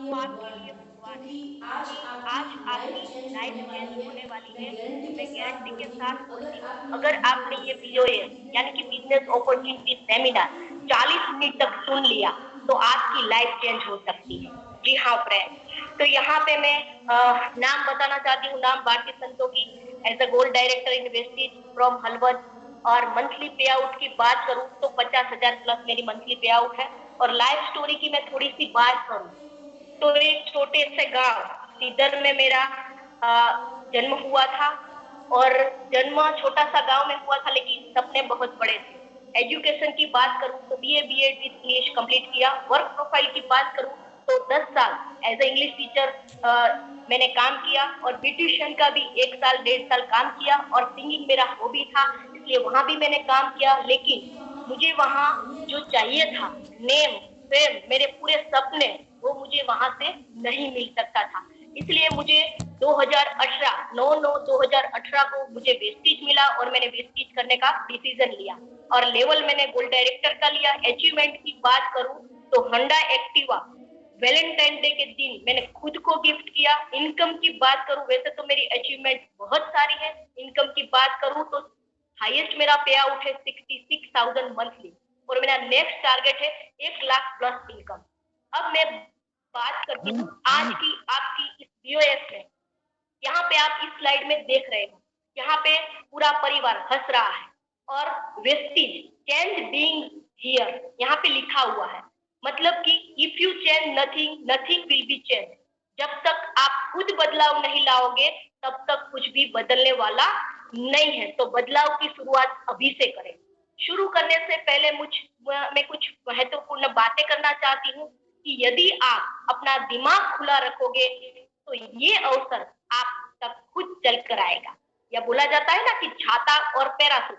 आप आपके लिए भगवान हैं, क्योंकि आज आपकी लाइफ चेंज होने वाली है। मैं गारंटी के साथ बोलती हूँ, अगर आपने ये बीओएस यानी कि बिजनेस अपॉर्चुनिटी सेमिनार 40 मिनट तक सुन लिया, तो आपकी लाइफ चेंज हो सकती है। जी हाँ फ्रेंड, तो यहाँ पे मैं नाम बताना चाहती हूँ, नाम भारतीय संतों की, as a gold director in Vestige from Halvad. और मंथली पे आउट की बात करूं तो 50,000 प्लस मेरी मंथली पे आउट है। और लाइफ स्टोरी की मैं थोड़ी सी बात करूं तो एक छोटे से गांव सीधर में मेरा जन्म हुआ था। और जन्म छोटा सा गांव में हुआ था, लेकिन सपने बहुत बड़े थे। एजुकेशन की बात करूं तो BA BEd with English complete किया। वर्क प्रोफाइल की बात करूं तो 10 साल एज ए इंग्लिश टीचर मैंने काम किया। और ब्यूटिशियन का भी 1 साल 1.5 साल काम किया। और सिंगिंग मेरा हॉबी था, इसलिए वहां भी मैंने काम किया। लेकिन मुझे वहां जो चाहिए था, नेम फेम, मेरे पूरे सपने, वो मुझे वहां से नहीं मिल सकता था। इसलिए मुझे 2018 9/9/2018 को मुझे वेस्टिज मिला और मैंने वेस्टिज करने का डिसीजन लिया। और लेवल मैंने गोल्ड डायरेक्टर का लिया। अचीवमेंट की बात करूं तो होंडा एक्टिवा वैलेंटाइन डे के दिन मैंने खुद को गिफ्ट किया। इनकम की बात करूं, वैसे तो मेरी अचीवमेंट बहुत सारी है। इनकम की बात करूं तो हाईएस्ट मेरा पे आउट है 66,000 मंथली। और मेरा नेक्स्ट टारगेट है 1 लाख प्लस इनकम। अब मैं बात करती हूँ आज की आपकी इस बीओएस में। यहाँ पे आप इस स्लाइड में देख रहे हो, यहाँ पे पूरा परिवार हंस रहा है। और वेस्टिज चेंज बीइंग हियर यहाँ पे लिखा हुआ है। मतलब कि if you change nothing, nothing will be change. जब तक आप खुद बदलाव नहीं लाओगे, तब तक कुछ भी बदलने वाला नहीं है। तो बदलाव की शुरुआत अभी से करें। शुरू करने से पहले मैं कुछ महत्वपूर्ण बातें करना चाहती हूँ कि यदि आप अपना दिमाग खुला रखोगे, तो ये अवसर आप तक खुद चल कर आएगा। या बोला जाता है ना कि छाता और पैराशूट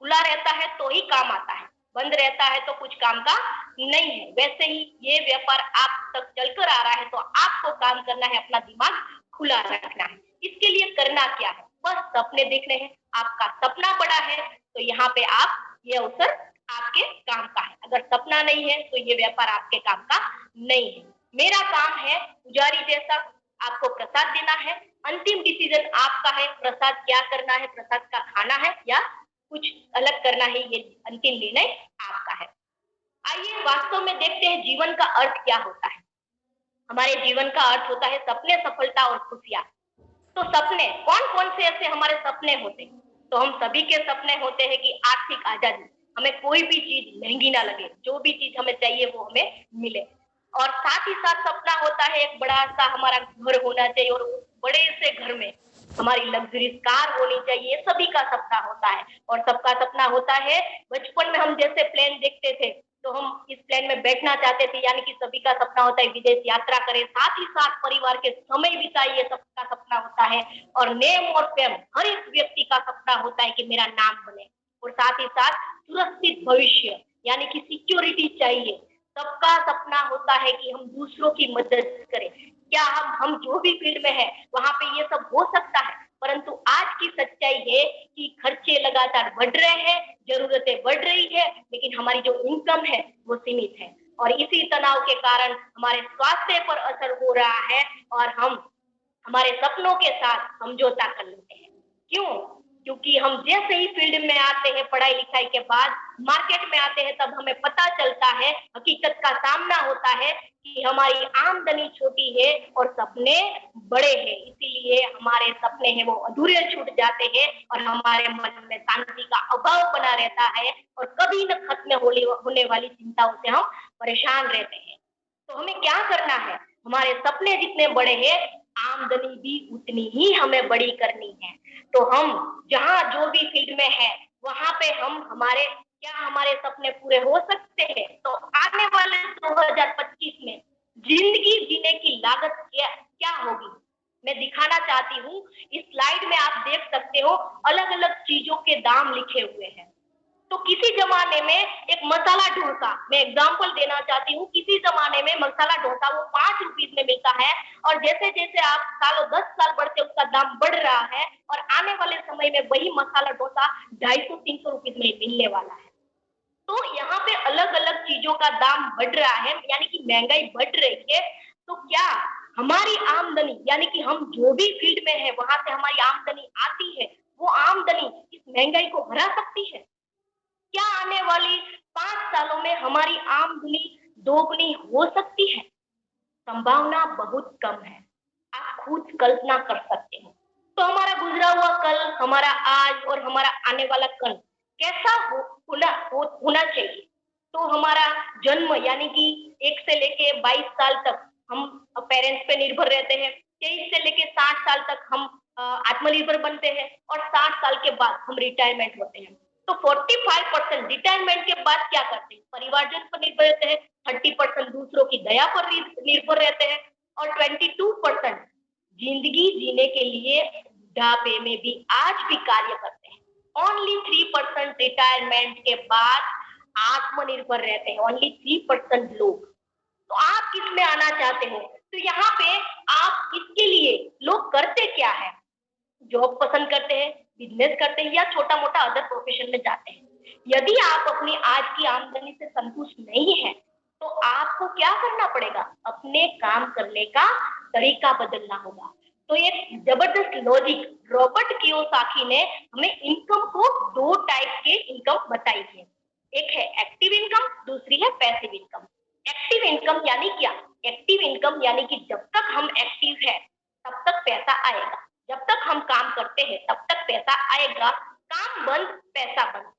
खुला रहता है तो ही काम आता है, बंद रहता है तो कुछ काम का नहीं है। वैसे ही ये व्यापार आप तक चलकर आ रहा है, तो आपको काम करना है, अपना दिमाग खुला रखना है। इसके लिए करना क्या है, बस सपने देखने हैं। आपका सपना बड़ा है तो यहाँ पे आप, ये अवसर आपके काम का है। अगर सपना नहीं है तो ये व्यापार आपके काम का नहीं है। मेरा काम है पुजारी जैसा आपको प्रसाद देना है। अंतिम डिसीजन आपका है, प्रसाद क्या करना है, प्रसाद का खाना है या कुछ अलग करना है, ये अंतिम निर्णय आपका है। आइए वास्तव में देखते हैं जीवन का अर्थ क्या होता है। हमारे जीवन का अर्थ होता है सपने, सफलता और खुशियां। तो सपने कौन कौन से ऐसे हमारे सपने होते हैं, तो हम सभी के सपने होते हैं कि आर्थिक आजादी, हमें कोई भी चीज महंगी ना लगे, जो भी चीज हमें चाहिए वो हमें मिले। और साथ ही साथ सपना होता है एक बड़ा सा हमारा घर होना चाहिए, और उस बड़े से घर में हमारी लग्जरीज कार होनी चाहिए, सभी का सपना होता है। और सबका सपना होता है, बचपन में हम जैसे प्लेन देखते थे तो हम इस प्लेन में बैठना चाहते थे, यानी कि सभी का सपना होता है विदेश यात्रा करें, साथ ही साथ परिवार के समय बिताइए, सबका सपना होता है। और नेम और फेम हर एक व्यक्ति का सपना होता है कि मेरा नाम बने। और साथ ही साथ सुरक्षित भविष्य यानी कि सिक्योरिटी चाहिए। सबका सपना होता है कि हम दूसरों की मदद करें। क्या हम जो भी फील्ड में है वहां पे ये सब हो सकता है, परंतु आज की सच्चाई है कि खर्चे लगातार बढ़ रहे हैं, जरूरतें बढ़ रही है, लेकिन हमारी जो इनकम है वो सीमित है। और इसी तनाव के कारण हमारे स्वास्थ्य पर असर हो रहा है, और हम हमारे सपनों के साथ समझौता कर लेते हैं। क्यों? क्योंकि हम जैसे ही फील्ड में आते हैं, पढ़ाई लिखाई के बाद मार्केट में आते हैं, तब हमें पता चलता है, हकीकत का सामना होता है कि हमारी आमदनी छोटी है और सपने बड़े हैं। इसीलिए हमारे सपने हैं वो अधूरे छूट जाते हैं, और हमारे मन में शांति का अभाव बना रहता है, और कभी न खत्म होने वाली चिंताओं से हम परेशान रहते हैं। तो हमें क्या करना है, हमारे सपने जितने बड़े हैं, आमदनी भी उतनी ही हमें बड़ी करनी है। तो हम जहाँ जो भी फील्ड में है, वहां पे हम हमारे सपने पूरे हो सकते हैं। तो आने वाले 2025 में जिंदगी जीने की लागत क्या क्या होगी, मैं दिखाना चाहती हूँ। इस स्लाइड में आप देख सकते हो, अलग अलग चीजों के दाम लिखे हुए हैं। तो किसी जमाने में एक मसाला डोसा, मैं एग्जांपल देना चाहती हूँ, किसी जमाने में मसाला डोसा वो 5 रुपीज में मिलता है। और जैसे जैसे आप 10 साल बढ़ते उसका दाम बढ़ रहा है, और आने वाले समय में वही मसाला डोसा 250-300 रुपीज में मिलने वाला है। तो यहाँ पे अलग अलग चीजों का दाम बढ़ रहा है, यानी कि महंगाई बढ़ रही है। तो क्या हमारी आमदनी यानी कि हम जो भी फील्ड में है वहां से हमारी आमदनी आती है, वो आमदनी इस महंगाई को हरा सकती है? क्या आने वाली 5 सालों में हमारी आमदनी दोगुनी हो सकती है? संभावना बहुत कम है। आप खुद कल्पना कर सकते हो। तो हमारा गुजरा हुआ कल, हमारा आज और हमारा आने वाला कल कैसा होना चाहिए? तो हमारा जन्म यानी कि 1 से लेके 22 साल तक हम पेरेंट्स पे निर्भर रहते हैं। 23 से लेके 60 साल तक हम आत्मनिर्भर बनते हैं और 60 साल के बाद हम रिटायरमेंट होते हैं। तो 45% रिटायरमेंट के बाद क्या करते हैं? परिवारजन पर निर्भर रहते हैं, 30% दूसरों की दया पर निर्भर रहते हैं और 22% जिंदगी जीने के लिए बुढ़ापे में भी आज भी कार्य करते हैं। ओनली 3% रिटायरमेंट के बाद आत्मनिर्भर रहते हैं, ओनली 3% लोग। तो आप किस में आना चाहते हो? तो यहाँ पे आप इसके लिए लोग करते क्या है? जॉब पसंद करते हैं, बिजनेस करते हैं या छोटा मोटा अदर प्रोफेशन में जाते हैं। यदि आप अपनी आज की आमदनी से संतुष्ट नहीं है, तो आपको क्या करना पड़ेगा? अपने काम करने का तरीका बदलना होगा। तो ये जबरदस्त लॉजिक रॉबर्ट कियोसाकी ने हमें इनकम को 2 टाइप के इनकम बताई है। एक है एक्टिव इनकम, दूसरी है पैसिव इनकम। एक्टिव इनकम यानी क्या? एक्टिव इनकम यानी कि जब तक हम एक्टिव है तब तक पैसा आएगा, जब तक हम काम करते हैं तब तक पैसा आएगा, काम बंद पैसा बंद।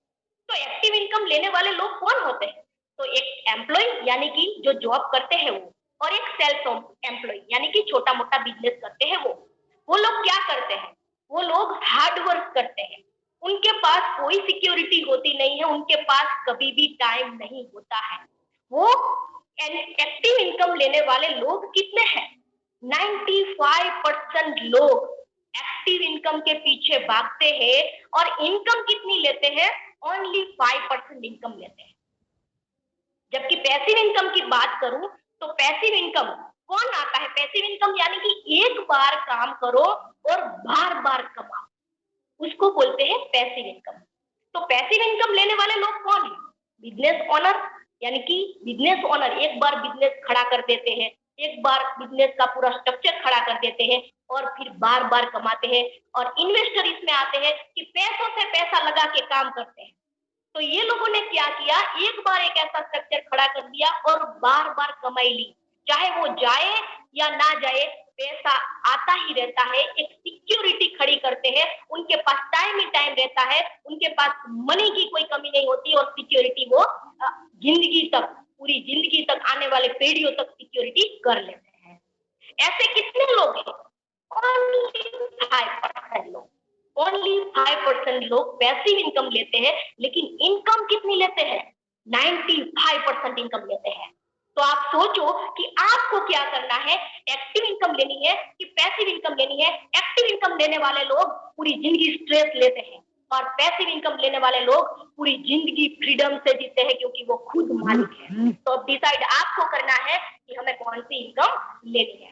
तो एक्टिव इनकम लेने वाले लोग कौन होते हैं? तो एक एम्प्लॉय यानी कि जो जॉब करते हैं वो, और एक सेल्फ एम्प्लॉय यानी कि छोटा मोटा बिजनेस करते हैं वो लोग क्या करते हैं? वो लोग हार्ड वर्क करते हैं। उनके पास कोई सिक्योरिटी होती नहीं है, उनके पास कभी भी टाइम नहीं होता है। वो एक्टिव इनकम लेने वाले लोग कितने हैं? 95% लोग एक्टिव इनकम के पीछे भागते हैं और इनकम कितनी लेते हैं? ओनली 5% इनकम लेते हैं। जबकि पैसिव इनकम की बात करूं तो पैसिव इनकम कौन आता है? पैसिव इनकम यानी कि एक बार काम करो और बार बार कमाओ, उसको बोलते हैं पैसिव इनकम। तो पैसिव इनकम लेने वाले लोग कौन है? बिजनेस ओनर, यानी कि बिजनेस ओनर एक बार बिजनेस खड़ा कर देते हैं, एक बार बिजनेस का पूरा स्ट्रक्चर खड़ा कर देते हैं और फिर बार बार कमाते हैं। और इन्वेस्टर इसमें आते हैं कि पैसों से पैसा लगा के काम करते हैं। तो ये लोगों ने क्या किया? एक बार एक ऐसा स्ट्रक्चर खड़ा कर दिया और बार बार कमाई ली, चाहे वो जाए या ना जाए पैसा आता ही रहता है। एक सिक्योरिटी खड़ी करते हैं, उनके पास टाइम ही टाइम रहता है, उनके पास मनी की कोई कमी नहीं होती और सिक्योरिटी वो जिंदगी तक, पूरी जिंदगी तक, आने वाले पीढ़ियों तक सिक्योरिटी कर लेते हैं। ऐसे कितने लोग हैं? ओनली 5% लोग, ओनली 5% लोग पैसिव इनकम लेते हैं, लेकिन इनकम कितनी लेते हैं? 95% इनकम लेते हैं। तो आप सोचो कि आपको क्या करना है? एक्टिव इनकम लेनी है कि पैसिव इनकम लेनी है? एक्टिव इनकम लेने वाले लोग पूरी जिंदगी स्ट्रेस लेते हैं और पैसिव इनकम लेने वाले लोग पूरी जिंदगी फ्रीडम से जीते हैं क्योंकि वो खुद मालिक है। तो अब डिसाइड आपको करना है कि हमें कौन सी इनकम लेनी है।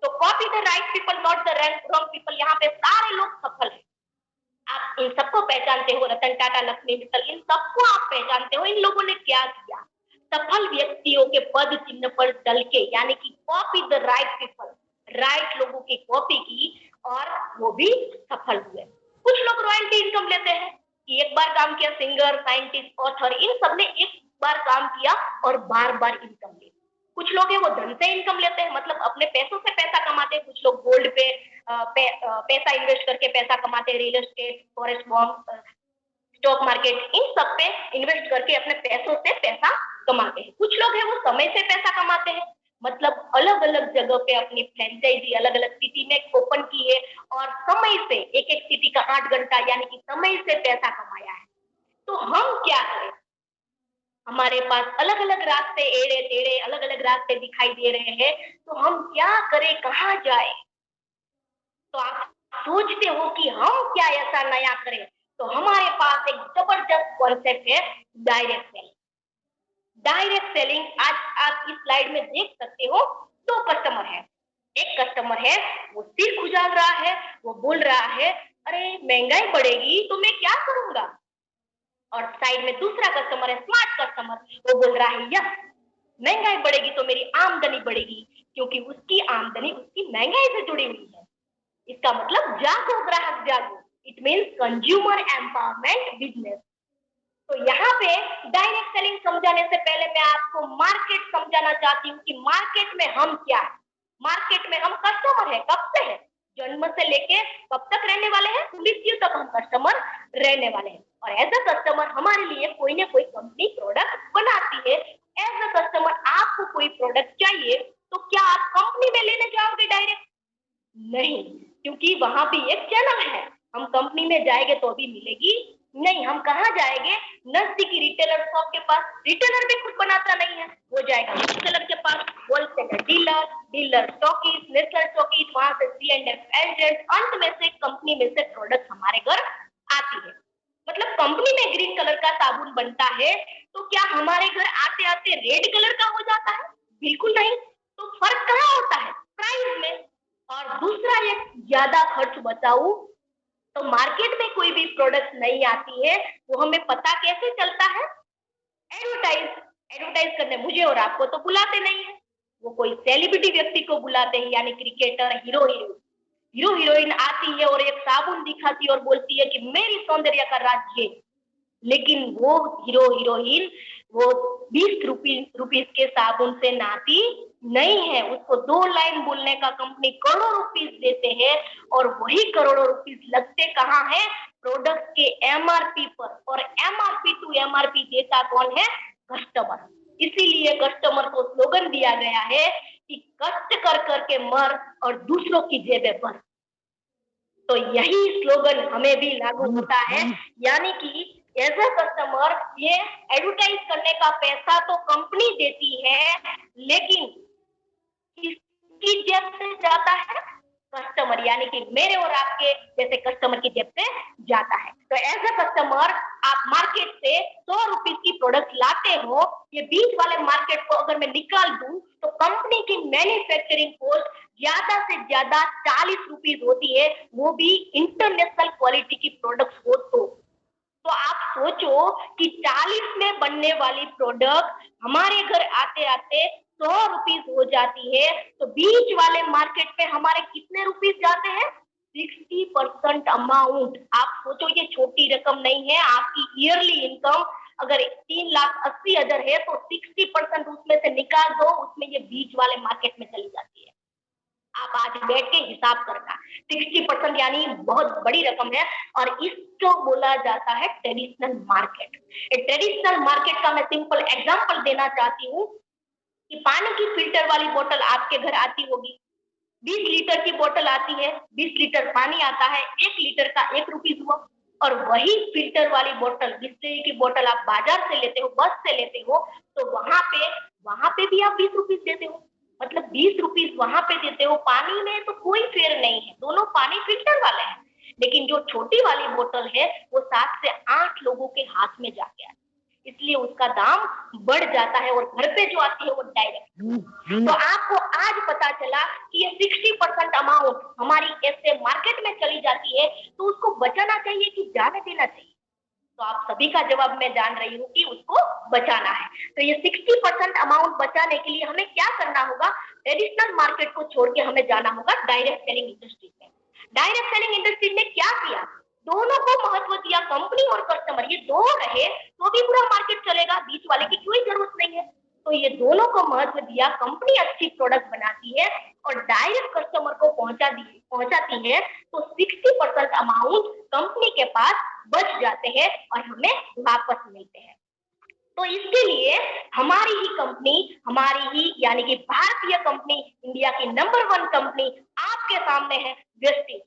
तो copy the right people not the wrong people, यहाँ पे सारे लोग सफल हैं। आप इन सबको पहचानते हो, रतन टाटा, लक्ष्मी मित्तल, इन सबको आप पहचानते हो। इन लोगों ने क्या किया? सफल व्यक्तियों के पद चिन्ह पर चल के, यानी कि copy the right people, right लोगों की कॉपी की और वो भी सफल हुए। कुछ लोग रॉयल्टी इनकम लेते हैं कि एक बार काम किया, सिंगर, साइंटिस्ट, ऑथर, इन सबने एक बार काम किया और बार बार इनकम ली। कुछ लोग हैं वो धन से इनकम लेते हैं, मतलब अपने पैसों से पैसा कमाते हैं। कुछ लोग गोल्ड पे पैसा इन्वेस्ट करके पैसा कमाते हैं, real estate, forest bomb, stock market, इन सब पे इन्वेस्ट करके अपने पैसों से पैसा कमाते हैं। कुछ लोग हैं वो समय से पैसा कमाते हैं, मतलब अलग अलग जगह पे अपनी फ्रेंचाइजी अलग अलग सिटी में ओपन की है और समय से एक एक सिटी का 8 घंटा यानी कि समय से पैसा कमाया है। तो हम क्या करें? हमारे पास अलग अलग रास्ते, एड़े टेढ़े अलग अलग रास्ते दिखाई दे रहे हैं, तो हम क्या करें, कहाँ जाए? तो आप सोचते हो कि हम क्या ऐसा नया करें? तो हमारे पास एक जबरदस्त कॉन्सेप्ट है, डायरेक्ट सेलिंग। डायरेक्ट सेलिंग आज आप इस स्लाइड में देख सकते हो। 2 कस्टमर है, एक कस्टमर है वो सिर खुजाल रहा है, वो बोल रहा है अरे महंगाई बढ़ेगी तो मैं क्या करूंगा। और साइड में दूसरा कस्टमर है, स्मार्ट कस्टमर, वो बोल रहा है यस, महंगाई बढ़ेगी तो मेरी आमदनी बढ़ेगी, क्योंकि उसकी आमदनी उसकी महंगाई से जुड़ी हुई है। इसका मतलब जागो ग्राहक जागो, it means consumer empowerment business. तो यहाँ पे डायरेक्ट सेलिंग समझाने से पहले मैं आपको मार्केट समझाना चाहती हूँ कि मार्केट में हम क्या है। मार्केट में हम कस्टमर है। कब से है? जन्म से लेके कब तक रहने वाले हैं? मृत्यु तक हम कस्टमर रहने वाले हैं। और एज अ कस्टमर हमारे लिए कोई ना कोई कंपनी प्रोडक्ट बनाती है। एज अ कस्टमर आपको कोई प्रोडक्ट चाहिए तो क्या आप कंपनी में लेने जाओगे डायरेक्ट? नहीं, क्योंकि वहां भी एक चैनल है। हम कंपनी में जाएंगे तो भी मिलेगी नहीं। हम कहाँ जाएंगे? नजदीकी रिटेलर शॉप के पास। रिटेलर भी खुद बनाता नहीं है, वो जाएगा होलसेलर के पास, wholesaler dealer, dealer stockist, national stockist, वहां से C&F एजेंट, अंत में से कंपनी में से प्रोडक्ट हमारे घर आती है। मतलब कंपनी में ग्रीन कलर का साबुन बनता है तो क्या हमारे घर आते आते रेड कलर का हो जाता है? बिल्कुल नहीं। तो फर्क कहाँ होता है? प्राइस में। और दूसरा, एक ज्यादा खर्च बचाऊं तो मार्केट में कोई भी प्रोडक्ट नहीं आती है, वो हमें पता कैसे चलता है? एडवर्टाइज। एडवर्टाइज करने मुझे और आपको तो बुलाते नहीं है, वो कोई सेलिब्रिटी व्यक्ति को बुलाते हैं, यानी cricketer, hero heroine. Hero heroine आती है और एक साबुन दिखाती है और बोलती है कि मेरी सौंदर्य का राज ये। लेकिन वो हीरो हीरोइन वो 20 रुपीज के साबुन से नहाती नहीं है। उसको 2 लाइन बोलने का कंपनी करोड़ों रुपीज देते हैं, और वही करोड़ों रुपीज लगते कहाँ है? प्रोडक्ट के MRP पर। और MRP टू MRP देता कौन है? कस्टमर। इसीलिए कस्टमर को स्लोगन दिया गया है कि कष्ट कर करके मर और दूसरों की जेबें भर। तो यही स्लोगन हमें भी लागू होता है, यानी कि एज अ कस्टमर ये एडवर्टाइज करने का पैसा तो कंपनी देती है, लेकिन किसकी जेब से जाता है? कस्टमर, यानी कि मेरे और आपके जैसे कस्टमर की जेब से जाता है। तो एज अ कस्टमर आप मार्केट से 100 रुपीज की प्रोडक्ट लाते हो, ये बीच वाले मार्केट को अगर मैं निकाल दूं तो कंपनी की मैन्युफैक्चरिंग कॉस्ट ज्यादा से ज्यादा 40 रुपीज होती है, वो भी इंटरनेशनल क्वालिटी की प्रोडक्ट हो तो आप सोचो कि 40 में बनने वाली प्रोडक्ट हमारे घर आते आते 100 रुपीज हो जाती है, तो बीच वाले मार्केट में हमारे कितने रुपीज जाते हैं? 60% अमाउंट। आप सोचो, ये छोटी रकम नहीं है। आपकी ईयरली इनकम अगर 3,80,000 है तो 60% उसमें से निकाल दो, उसमें ये बीच वाले मार्केट में चली जाती है। आप आज बैठ के हिसाब करना, 60% यानी बहुत बड़ी रकम है। और इसको बोला जाता है ट्रेडिशनल मार्केट। ट्रेडिशनल मार्केट का मैं सिंपल एग्जांपल देना चाहती हूँ कि पानी की फिल्टर वाली बोतल आपके घर आती होगी, 20 लीटर की बोतल आती है, 20 लीटर पानी आता है, 1 लीटर का 1 रुपीज हुआ। और वही फिल्टर वाली बोतल, बिस्लरी की बोतल आप बाजार से लेते हो, बस से लेते हो, तो वहां पे भी आप 20 रुपीज देते हो। मतलब 20 रुपीज वहां पे देते हो। पानी में तो कोई फेर नहीं है, दोनों पानी फिल्टर वाले हैं। लेकिन जो छोटी वाली बोतल है वो 7 से 8 लोगों के हाथ में जाके आती है, इसलिए उसका दाम बढ़ जाता है, और घर पे जो आती है वो डायरेक्ट। तो आपको आज पता चला कि ये 60% अमाउंट हमारी ऐसे मार्केट में चली जाती है, तो उसको बचाना चाहिए कि जाने देना चाहिए? तो आप सभी का जवाब मैं जान रही हूँ कि उसको बचाना है। तो ये 60% अमाउंट बचाने के लिए हमें क्या करना होगा? ट्रेडिशनल मार्केट को छोड़ के हमें जाना होगा डायरेक्ट सेलिंग इंडस्ट्री में। डायरेक्ट सेलिंग इंडस्ट्री ने क्या किया? दोनों को महत्व दिया, कंपनी और कस्टमर ये दो रहे तो भी पूरा मार्केट चलेगा, बीच वाले की कोई जरूरत नहीं है। तो ये दोनों को महत्व दिया, कंपनी अच्छी प्रोडक्ट बनाती है और डायरेक्ट कस्टमर को पहुंचाती है, तो 60% अमाउंट कंपनी के पास बच जाते हैं और हमें वापस मिलते हैं। तो इसके लिए हमारी ही कंपनी, हमारी ही यानी कि भारतीय कंपनी, इंडिया की नंबर 1 कंपनी आपके सामने है, वेस्टीज।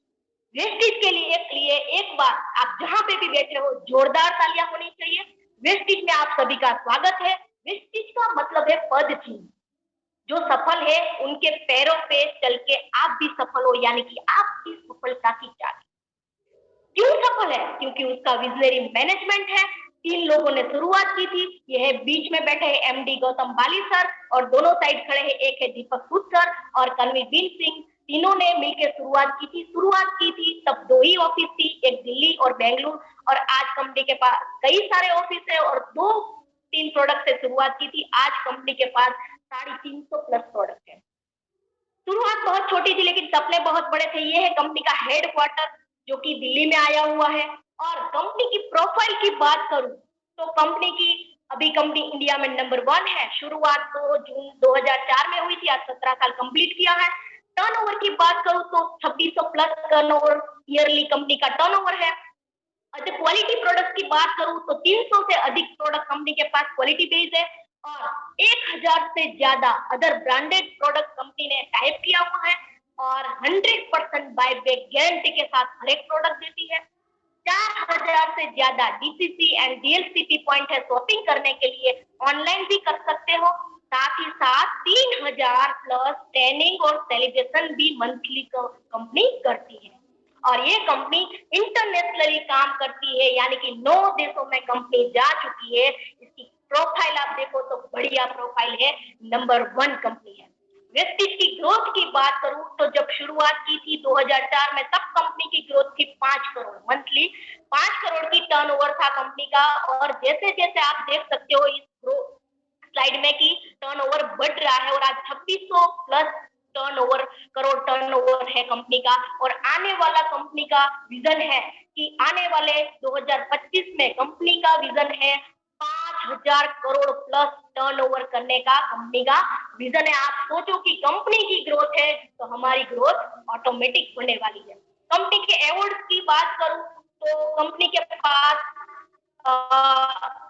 वेस्टीज के लिए एक बार आप जहां पे भी बैठे हो जोरदार तालियां होनी चाहिए। वेस्टीज में आप सभी का स्वागत है। वेस्टीज का मतलब है पद चिन्ह। जो सफल है उनके पैरों पे चल के आप भी सफल हो, यानी कि आपकी सफलता की चाबी। क्यों सफल है? क्योंकि उसका विजनरी मैनेजमेंट है। 3 लोगों ने शुरुआत की थी। ये बीच में बैठे हैं MD गौतम बाली सर, और दोनों साइड खड़े हैं, एक है दीपक सूद सर और कन्वीर सिंह। तीनों ने मिलकर शुरुआत की थी तब 2 ही ऑफिस थी, एक दिल्ली और बेंगलुरु। और आज कंपनी के पास कई सारे ऑफिस है और 2-3 प्रोडक्ट से शुरुआत की थी। आज कंपनी के पास 350 प्लस प्रोडक्ट है। शुरुआत बहुत छोटी थी लेकिन सपने बहुत बड़े थे। ये है कंपनी का हेडक्वार्टर जो कि दिल्ली में आया हुआ है। और कंपनी की प्रोफाइल की बात करूं तो कंपनी की अभी कंपनी इंडिया में नंबर 1 है। शुरुआत तो जून 2004 में हुई थी, आज 17 साल कंप्लीट किया है। टर्नओवर की बात करूं तो 2600 प्लस टर्नओवर ईयरली कंपनी का टर्नओवर है। अच्छा, क्वालिटी प्रोडक्ट की बात करूं तो 300 से अधिक प्रोडक्ट कंपनी के पास क्वालिटी बेस्ड है और 1000 से ज्यादा अदर ब्रांडेड प्रोडक्ट कंपनी ने टाइप किया हुआ है और 100% बाय बैक गारंटी के साथ हर एक प्रोडक्ट देती है। 4000 से ज्यादा डीसीसी एंड डीएलसीपी पॉइंट है शॉपिंग करने के लिए, ऑनलाइन भी कर सकते हो। साथ ही साथ 3000 प्लस ट्रेनिंग और सेलिब्रेशन भी मंथली कंपनी करती है और ये कंपनी इंटरनेशनली काम करती है, यानी कि 9 देशों में कंपनी जा चुकी है। इसकी प्रोफाइल आप देखो तो बढ़िया प्रोफाइल है, नंबर 1 कंपनी है। वेस्टिज की ग्रोथ की बात करूं तो जब शुरुआत की थी 2004 में, तब कंपनी की ग्रोथ थी 5 करोड़ मंथली। 5 करोड़ की टर्नओवर था कंपनी का और जैसे जैसे आप देख सकते हो इस स्लाइड में कि टर्नओवर बढ़ रहा है और आज 2600 प्लस टर्नओवर करोड़ टर्नओवर है कंपनी का। और आने वाला कंपनी का विजन है कि आने वाले 2025 में कंपनी का विजन है 5000 करोड़ प्लस टर्नओवर करने का कंपनी का विजन है। आप सोचो कि कंपनी की ग्रोथ है तो हमारी ग्रोथ ऑटोमेटिक होने वाली है। कंपनी के अवार्ड्स की बात करूं तो कंपनी के पास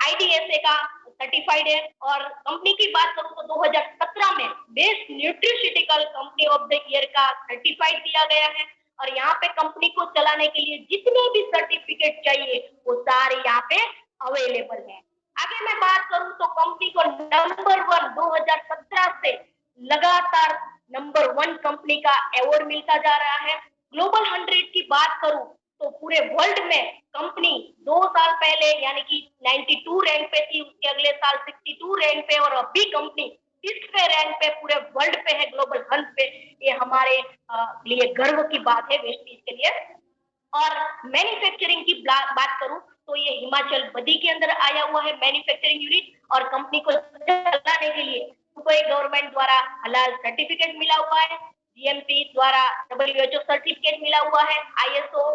आईडीएसए का सर्टिफाइड है और कंपनी की बात करूं तो 2017 में best nutraceutical company of the year का सर्टिफाइड दिया गया है। और यहाँ पे कंपनी को चलाने के लिए जितने भी सर्टिफिकेट चाहिए वो सारे यहाँ पे अवेलेबल है। आगे मैं बात करूं तो कंपनी को नंबर 1 2017 से लगातार नंबर 1 कंपनी का अवार्ड मिलता जा रहा है। ग्लोबल 100 की बात करूं तो पूरे वर्ल्ड में कंपनी 2 साल पहले यानी कि 92 रैंक पे थी, उसके अगले साल 62 रैंक पे और अभी कंपनी 6वें रैंक पे पूरे वर्ल्ड पे है ग्लोबल 100 पे। ये हमारे लिए गर्व की बात है वेस्टीज के लिए। और मैन्युफैक्चरिंग की बात करूं तो ये हिमाचल बदी के अंदर आया हुआ है मैन्युफैक्चरिंग यूनिट और कंपनी को चलाने के लिए दुबई गवर्नमेंट द्वारा हलाल सर्टिफिकेट मिला हुआ है, जीएमपी द्वारा डब्ल्यूएचओ सर्टिफिकेट मिला हुआ है, आईएसओ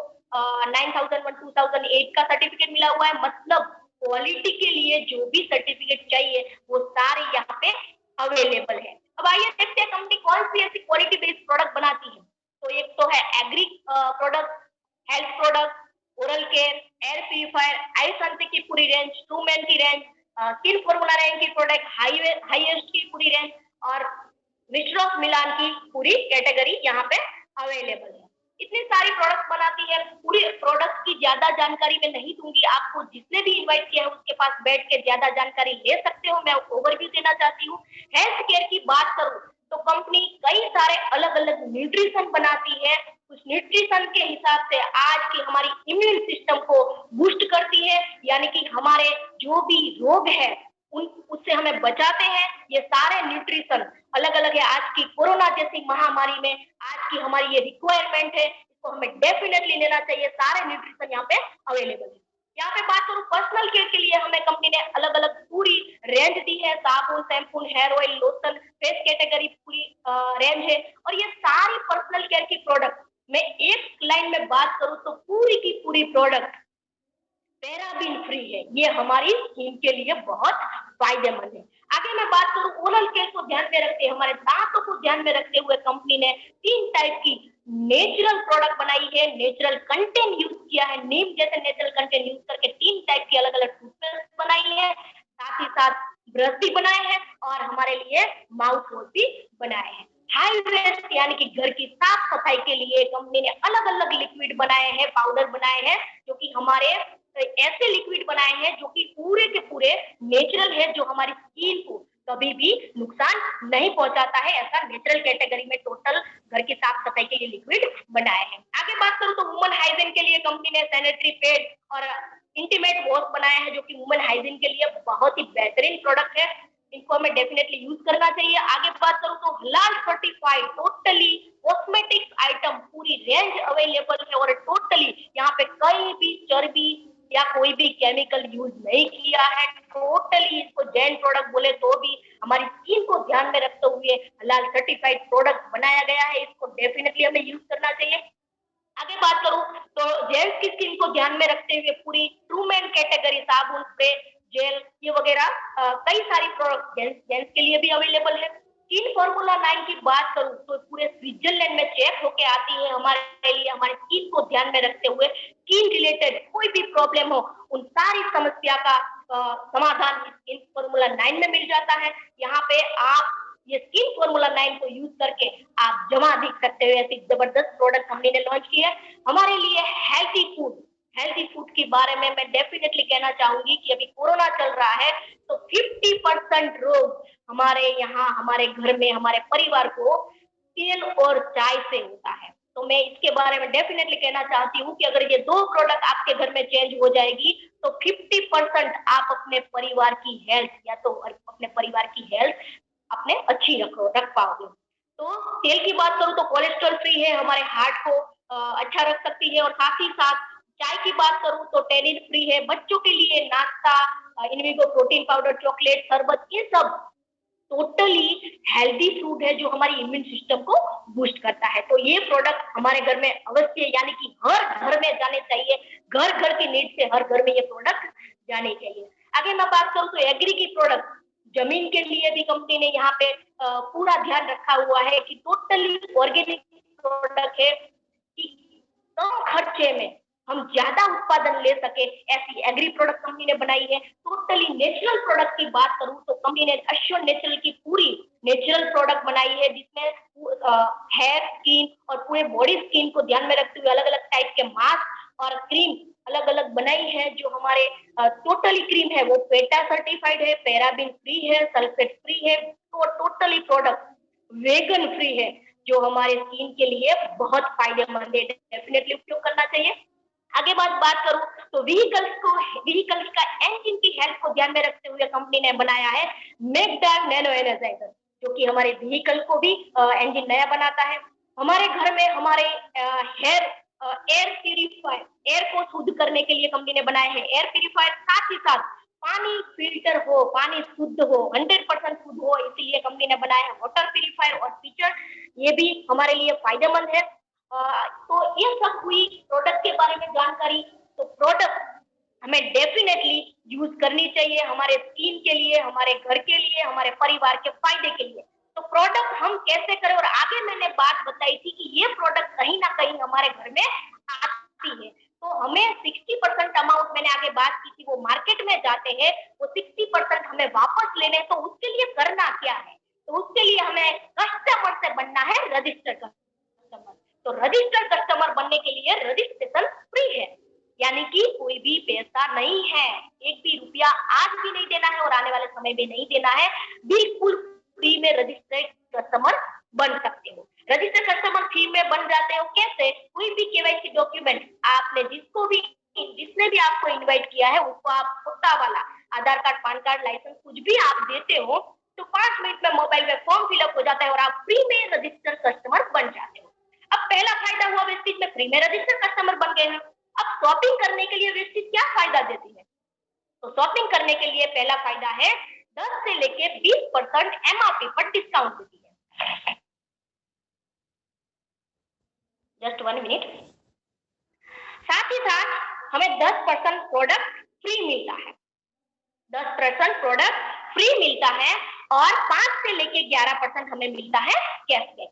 9001 2008 का सर्टिफिकेट मिला हुआ है। मतलब क्वालिटी के लिए जो भी सर्टिफिकेट चाहिए वो सारे यहाँ पे अवेलेबल है। अब आइए देखते हैं कंपनी कौन सी ऐसी क्वालिटी बेस्ड प्रोडक्ट बनाती है। तो एक तो है agri product, health product, oral care, air purifier, आई संते की पूरी रेंज, ट्रूमैन की रेंज, स्किन फॉर्मूला रेंज की प्रोडक्ट, हाईएस्ट की पूरी रेंज और विट्रोस मिलान की पूरी कैटेगरी यहाँ पे अवेलेबल है। इतनी सारी प्रोडक्ट बनाती है। पूरी प्रोडक्ट की ज्यादा जानकारी मैं नहीं दूंगी, आपको जिसने भी इनवाइट किया है उसके पास बैठ के ज्यादा जानकारी ले सकते हो। मैं ओवरव्यू देना चाहती हूँ। हेल्थ केयर की बात करूँ तो कंपनी कई सारे अलग अलग न्यूट्रिशन बनाती है। उस न्यूट्रिशन के हिसाब से आज की हमारी इम्यून सिस्टम को बूस्ट करती है, यानी कि हमारे जो भी रोग है उससे हमें बचाते हैं। ये सारे न्यूट्रिशन अलग अलग है। आज की कोरोना जैसी महामारी में आज की हमारी ये रिक्वायरमेंट है, इसको हमें डेफिनेटली लेना चाहिए। सारे न्यूट्रिशन यहाँ पे अवेलेबल है। यहाँ पे बात करूँ पर्सनल केयर के लिए हमें कंपनी ने अलग अलग पूरी रेंज दी है, साबुन, shampoo, hair oil, lotion, face category पूरी रेंज है। और ये सारी पर्सनल केयर की प्रोडक्ट मैं एक लाइन में बात करूँ तो पूरी की पूरी प्रोडक्ट पैराबीन फ्री है। ये हमारी स्किन के लिए बहुत फायदेमंद है। आगे मैं बात करूं ओरल केयर को ध्यान में रखते हमारे दांतों को ध्यान में रखते हुए कंपनी ने 3 टाइप की नेचुरल प्रोडक्ट बनाई है, नेचुरल कंटेंट यूज किया है। नीम जैसे नेचुरल कंटेंट यूज करके 3 टाइप की अलग अलग टूथपेस्ट बनाई है, साथ ही साथ ब्रश भी बनाए हैं और हमारे लिए माउथ वॉश भी बनाए हैं। हाई वेस्ट यानी कि घर की साफ सफाई के लिए कंपनी ने अलग अलग लिक्विड बनाए हैं, पाउडर बनाए हैं, जो कि हमारे ऐसे लिक्विड बनाए हैं जो कि पूरे के पूरे नेचुरल है, जो हमारी स्किन को कभी भी नुकसान नहीं पहुंचाता है। ऐसा नेचुरल कैटेगरी में टोटल घर की साफ सफाई के लिए लिक्विड बनाए हैं। आगे बात करूं तो वुमन हाइजीन के लिए कंपनी ने सैनिटरी पैड और इंटीमेट वॉश बनाया है, जो कि वुमन हाइजीन के लिए बहुत ही बेहतरीन प्रोडक्ट है। इनको हमें डेफिनेटली यूज करना चाहिए। आगे बात करूं तो हलाल सर्टिफाइड टोटली कॉस्मेटिक्स आइटम पूरी रेंज अवेलेबल है और टोटली यहाँ पे कहीं भी चर्बी या कोई भी केमिकल यूज नहीं किया है। टोटली इसको जैन प्रोडक्ट बोले तो भी हमारी स्किन को ध्यान में रखते हुए हलाल सर्टिफाइड प्रोडक्ट बनाया गया है, इसको डेफिनेटली हमें यूज करना चाहिए। आगे बात करूं तो जेंट्स की स्किन को ध्यान में रखते हुए पूरी ट्रूमेन कैटेगरी साबुन, स्प्रे, जेल ये वगैरह कई सारी प्रोडक्ट जेंट्स के लिए भी अवेलेबल है। स्किन फॉर्मूला 9 की बात करूं तो पूरे स्विट्जरलैंड में चेक होके आती है हमारे लिए, हमारे स्किन को ध्यान में रखते हुए स्किन रिलेटेड कोई भी प्रॉब्लम हो उन सारी समस्या का समाधान स्किन फॉर्मूला 9 में मिल जाता है। यहाँ पे आप ये स्किन फॉर्मूला 9 को यूज करके आप जमा दिख सकते हो। ऐसी जबरदस्त प्रोडक्ट हमने लॉन्च की है हमारे लिए। हेल्थी फूड के बारे में मैं डेफिनेटली कहना चाहूंगी कि अभी कोरोना चल रहा है तो 50% रोग हमारे यहाँ हमारे घर में हमारे परिवार को तेल और चाय से होता है। तो मैं इसके बारे में डेफिनेटली कहना चाहती हूँ कि अगर ये दो प्रोडक्ट आपके घर में चेंज हो जाएगी तो 50% आप अपने परिवार की हेल्थ या तो अपने परिवार की हेल्थ अपने अच्छी रख पाओगे। तो तेल की बात करूं तो कोलेस्ट्रॉल फ्री है, हमारे हार्ट को अच्छा रख सकती है। और साथ ही साथ चाय की बात करूं तो टेनिन फ्री है। बच्चों के लिए नाश्ता, इनविगो प्रोटीन पाउडर, चॉकलेट, शरबत ये सब टोटली हेल्दी फूड है जो हमारी इम्यून सिस्टम को बूस्ट करता है। तो ये प्रोडक्ट हमारे घर में अवश्य यानी कि हर घर में जाने चाहिए। घर घर की नीड से हर घर में ये प्रोडक्ट जाने चाहिए। आगे मैं बात करूं तो एग्री की प्रोडक्ट जमीन के लिए भी कंपनी ने यहाँ पे पूरा ध्यान रखा हुआ है कि टोटली ऑर्गेनिक प्रोडक्ट है कि कम खर्चे में हम ज्यादा उत्पादन ले सके, ऐसी एग्री प्रोडक्ट कंपनी ने बनाई है। टोटली नेचुरल प्रोडक्ट की बात करूं तो कंपनी ने अश्योर नेचुरल की पूरी नेचुरल प्रोडक्ट बनाई है जिसमें हेयर, स्किन और पूरे बॉडी स्किन को ध्यान में रखते हुए अलग अलग टाइप के मास्क और क्रीम अलग अलग बनाई है। जो हमारे टोटली क्रीम है वो पेटा सर्टिफाइड है, पैराबिन फ्री है, सल्फेट फ्री है। तो टोटली प्रोडक्ट वेगन फ्री है जो हमारे स्किन के लिए बहुत फायदेमंद है। डेफिनेटली उपयोग करना चाहिए। आगे बात करूं तो व्हीकल्स का इंजन की हेल्थ को ध्यान में रखते हुए कंपनी ने बनाया है मैगडार्म नैनो एनर्जाइजर जो कि हमारे व्हीकल को भी इंजन नया बनाता है। हमारे घर में हमारे एयर प्यूरिफायर, एयर को शुद्ध करने के लिए कंपनी ने बनाए हैं एयर प्यूरिफायर। साथ ही साथ पानी फिल्टर हो, पानी शुद्ध हो, 100% शुद्ध हो, इसीलिए कंपनी ने बनाया है वाटर प्यूरिफायर और फीचर। ये भी हमारे लिए फायदेमंद है। तो ये सब हुई प्रोडक्ट के बारे में जानकारी। तो प्रोडक्ट हमें डेफिनेटली यूज करनी चाहिए हमारे स्किन के लिए, हमारे घर के लिए, हमारे परिवार के फायदे के लिए। तो प्रोडक्ट हम कैसे करें, और आगे मैंने बात बताई थी कि ये प्रोडक्ट कहीं ना कहीं हमारे घर में आती है तो हमें 60% अमाउंट, मैंने आगे बात की थी, वो मार्केट में जाते हैं, वो 60% हमें वापस लेने। तो उसके लिए करना क्या है, तो उसके लिए हमें कस्टमर से बनना है रजिस्टर्ड कस्टमर। तो रजिस्टर्ड कस्टमर बनने के लिए रजिस्ट्रेशन फ्री है, यानी कि कोई भी पैसा नहीं है, एक भी रुपया आज भी नहीं देना है और आने वाले समय में नहीं देना है। बिल्कुल फ्री में रजिस्टर्ड कस्टमर बन सकते हो। रजिस्टर्ड कस्टमर फ्री में बन जाते हो कैसे? कोई भी केवाईसी डॉक्यूमेंट आपने जिसने भी आपको इनवाइट किया है उसको आप फोटा वाला आधार कार्ड, पैन कार्ड, लाइसेंस कुछ भी आप देते हो तो 5 मिनट में मोबाइल में फॉर्म फिलअप हो जाता है और आप फ्री में रजिस्टर्ड कस्टमर बन जाते हो। अब पहला फायदा हुआ वेस्टिज में फ्री में रजिस्टर्ड कस्टमर बन गए हैं। अब शॉपिंग करने के लिए वेस्टिज क्या फायदा देती है? तो शॉपिंग करने के लिए पहला फायदा है 10 से लेके 20% एमआरपी पर डिस्काउंट देती है। Just 1 minute. साथ ही साथ हमें 10% प्रोडक्ट फ्री मिलता है, 10% प्रोडक्ट फ्री मिलता है और 5 से लेके 11% हमें मिलता है कैशबैक।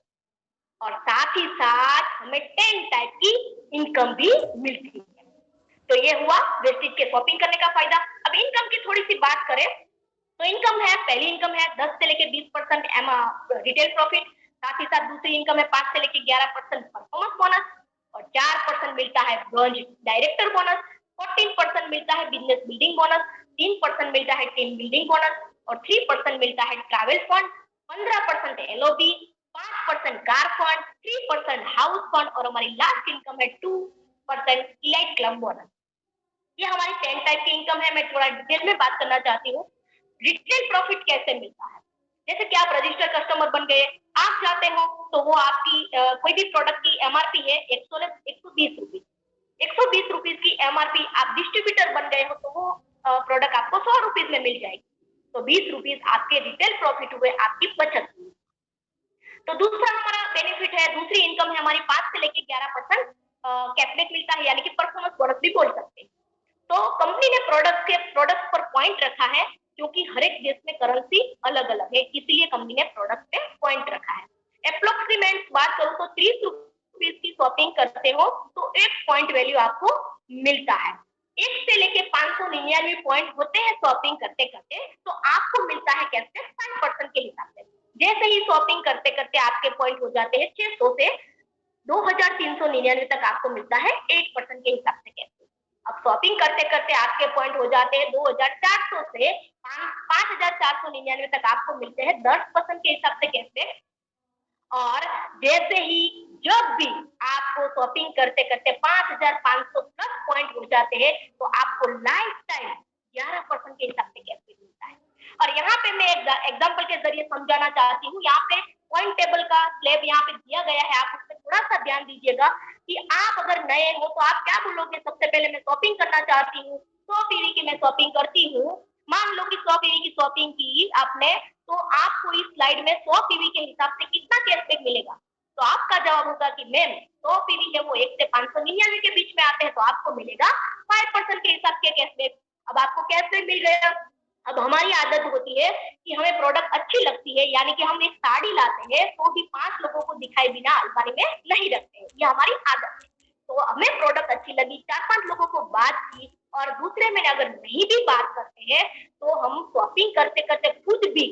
और साथ ही साथ हमें 10 टाइप की इनकम भी मिलती है। तो ये हुआ वेस्टिज के शॉपिंग करने का फायदा। अब इनकम की थोड़ी सी बात करें तो इनकम है, पहली इनकम है 10 से लेके 20% रिटेल प्रॉफिट। साथ ही साथ दूसरी इनकम है 5 से लेके 11% परफॉर्मेंस बोनस और 4% मिलता है ब्रांच डायरेक्टर बोनस, 14% मिलता है बिजनेस बिल्डिंग बोनस, 3% मिलता है टीम बिल्डिंग बोनस और 3% मिलता है travel fund, 15% LOB, 5% car fund, 3% house fund और हमारी लास्ट इनकम है 2% इलाइट क्लब बोनस। ये हमारी 10 टाइप की इनकम है। मैं थोड़ा डिटेल में बात करना चाहती हूँ। रिटेल प्रॉफिट कैसे मिलता है? जैसे कि आप रजिस्टर्ड कस्टमर बन गए, आप चाहते हो तो वो आपकी कोई भी प्रोडक्ट की एमआरपी है 120 रुपीज, 120 रुपीज की एमआरपी, आप डिस्ट्रीब्यूटर बन गए हो तो वो प्रोडक्ट आपको 100 रुपीज में मिल जाएगी। तो 20 रुपीज आपके रिटेल प्रॉफिट हुए, आपकी बचत हुई। तो दूसरा हमारा बेनिफिट है, दूसरी इनकम है हमारी 5 से लेके 11% कैशबैक मिलता है, यानी कि परफॉर्मेंस बोनस भी बोल सकते हैं। तो कंपनी ने प्रोडक्ट पर पॉइंट रखा है, क्योंकि हर एक देश में करेंसी अलग अलग है, इसलिए कंपनी ने प्रोडक्ट पे पॉइंट रखा है। अप्रोक्सीमेट बात करूं तो 30 रुपीज की शॉपिंग करते हो तो 1 पॉइंट वैल्यू आपको मिलता है। 1 से लेके 599 पॉइंट होते हैं शॉपिंग करते करते, तो आपको मिलता है कैशबैक 5% के हिसाब से। जैसे ही शॉपिंग करते करते आपके पॉइंट हो जाते हैं 600 से 2399 तक, आपको मिलता है 8% के हिसाब से कैशबैक। अब शॉपिंग करते करते आपके पॉइंट हो जाते हैं 2400 से 5499 तक, आपको मिलते हैं 10% के हिसाब से कैशबैक। और जैसे ही जब भी आपको शॉपिंग करते करते 5500 प्लस पॉइंट हो जाते हैं, तो आपको लाइफ टाइम 11% के हिसाब से कैशबैक मिलता है। और यहाँ पे मैं एग्जाम्पल के जरिए समझाना चाहती हूँ। यहाँ पे पॉइंट टेबल का स्लैब यहाँ पे दिया गया है, आप उस पर थोड़ा सा ध्यान दीजिएगा कि आप अगर नए हो तो आप क्या बोलोगे। सबसे पहले मैं शॉपिंग करना चाहती हूँ, 100 पीवी की मैं शॉपिंग करती हूँ। मान लो कि 100 पीवी की शॉपिंग की आपने, तो आपको इस स्लाइड में 100 पीवी के हिसाब से कितना कैशबैक मिलेगा। तो आपका जवाब होगा कि मैम 100 पीवी है वो 1 से 599 के बीच में आते हैं, तो आपको मिलेगा 5% के हिसाब के कैशबैक। अब आपको कैशबैक मिल गया। अब हमारी आदत होती है कि हमें प्रोडक्ट अच्छी लगती है, यानी कि हम एक साड़ी लाते हैं तो भी 5 लोगों को दिखाए बिना अलमारी में नहीं रखते हैं, ये हमारी आदत है। तो हमें प्रोडक्ट अच्छी लगी, 4-5 लोगों को बात की, और दूसरे महीने अगर नहीं भी बात करते हैं तो हम शॉपिंग करते करते खुद भी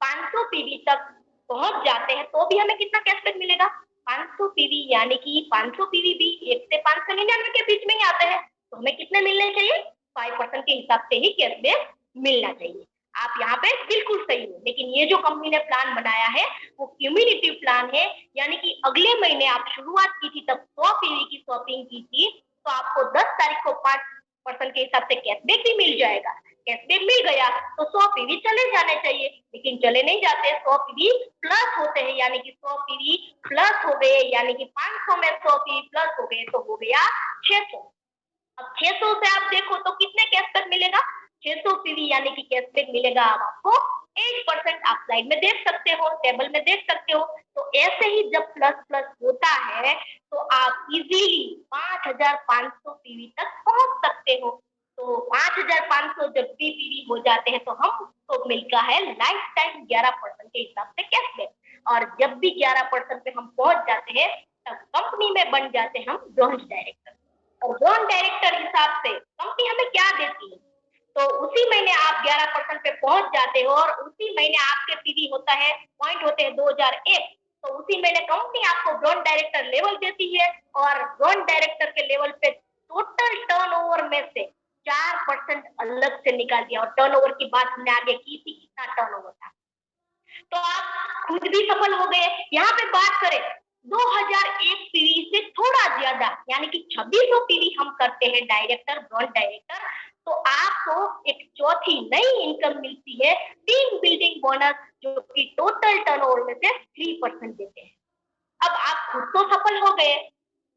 500 पीवी तक पहुंच जाते हैं, तो भी हमें कितना कैशबैक मिलेगा, 500 पीवी, यानी कि 500 पीवी भी 1 से 599 के बीच में ही आते हैं, तो हमें कितने मिलने चाहिए, 5% के हिसाब से ही कैशबैक मिलना चाहिए। आप यहाँ पे बिल्कुल सही हो। लेकिन ये जो कंपनी ने प्लान बनाया है वो क्यूमुलेटिव प्लान है, यानी कि अगले महीने आप शुरुआत की थी तब 100 पीवी की शॉपिंग की थी, तो आपको 10 तारीख को 5% के हिसाब से कैशबैक भी मिल जाएगा। कैशबैक मिल गया तो 100 पीवी चले जाने चाहिए, लेकिन चले नहीं जाते, 100 पीवी प्लस होते हैं, यानी कि 100 पीवी प्लस हो गए, यानी कि 500 में 100 पीवी प्लस हो गए तो हो गया 600। अब 600 से आप देखो तो कितने कैशबैक मिलेगा, 600 पीवी, यानी कि कैशबैक मिलेगा अब आपको 8%। आप स्लाइड में देख सकते हो, टेबल में देख सकते हो। तो ऐसे ही जब प्लस प्लस होता है तो आप इजीली 5500 पीवी तक पहुंच सकते हो। तो 5500 जब भी पीवी हो जाते हैं तो हमको मिलता है लाइफ टाइम 11% के हिसाब से कैशबैक। और जब भी 11% पे हम पहुंच जाते हैं तब कंपनी में बन जाते हैं हम ब्रॉन्ज डायरेक्टर। और ब्रॉन्ज डायरेक्टर हिसाब से कंपनी हमें क्या देती है, तो उसी महीने आप 11% पे पहुंच जाते हो, और उसी महीने आपके पीवी होता है, पॉइंट होते हैं 2001, तो उसी महीने कंपनी आपको ब्रॉन्ज डायरेक्टर लेवल देती है। और ब्रॉन्ज डायरेक्टर के लेवल पे टोटल टर्नओवर में से 4% अलग से निकाल दिया। और टर्नओवर की बात हमने आगे की थी, कितना टर्नओवर था, तो आप खुद भी सफल हो गए। यहाँ पे बात करें 2001 पीवी से थोड़ा ज्यादा, यानी कि 2600 पीवी हम करते हैं डायरेक्टर, ब्रॉन्ज डायरेक्टर, तो आपको एक चौथी नई इनकम मिलती है, टीम बिल्डिंग बोनस, जो कि टोटल टर्नओवर में से 3% देते हैं। अब आप खुद तो सफल हो गए,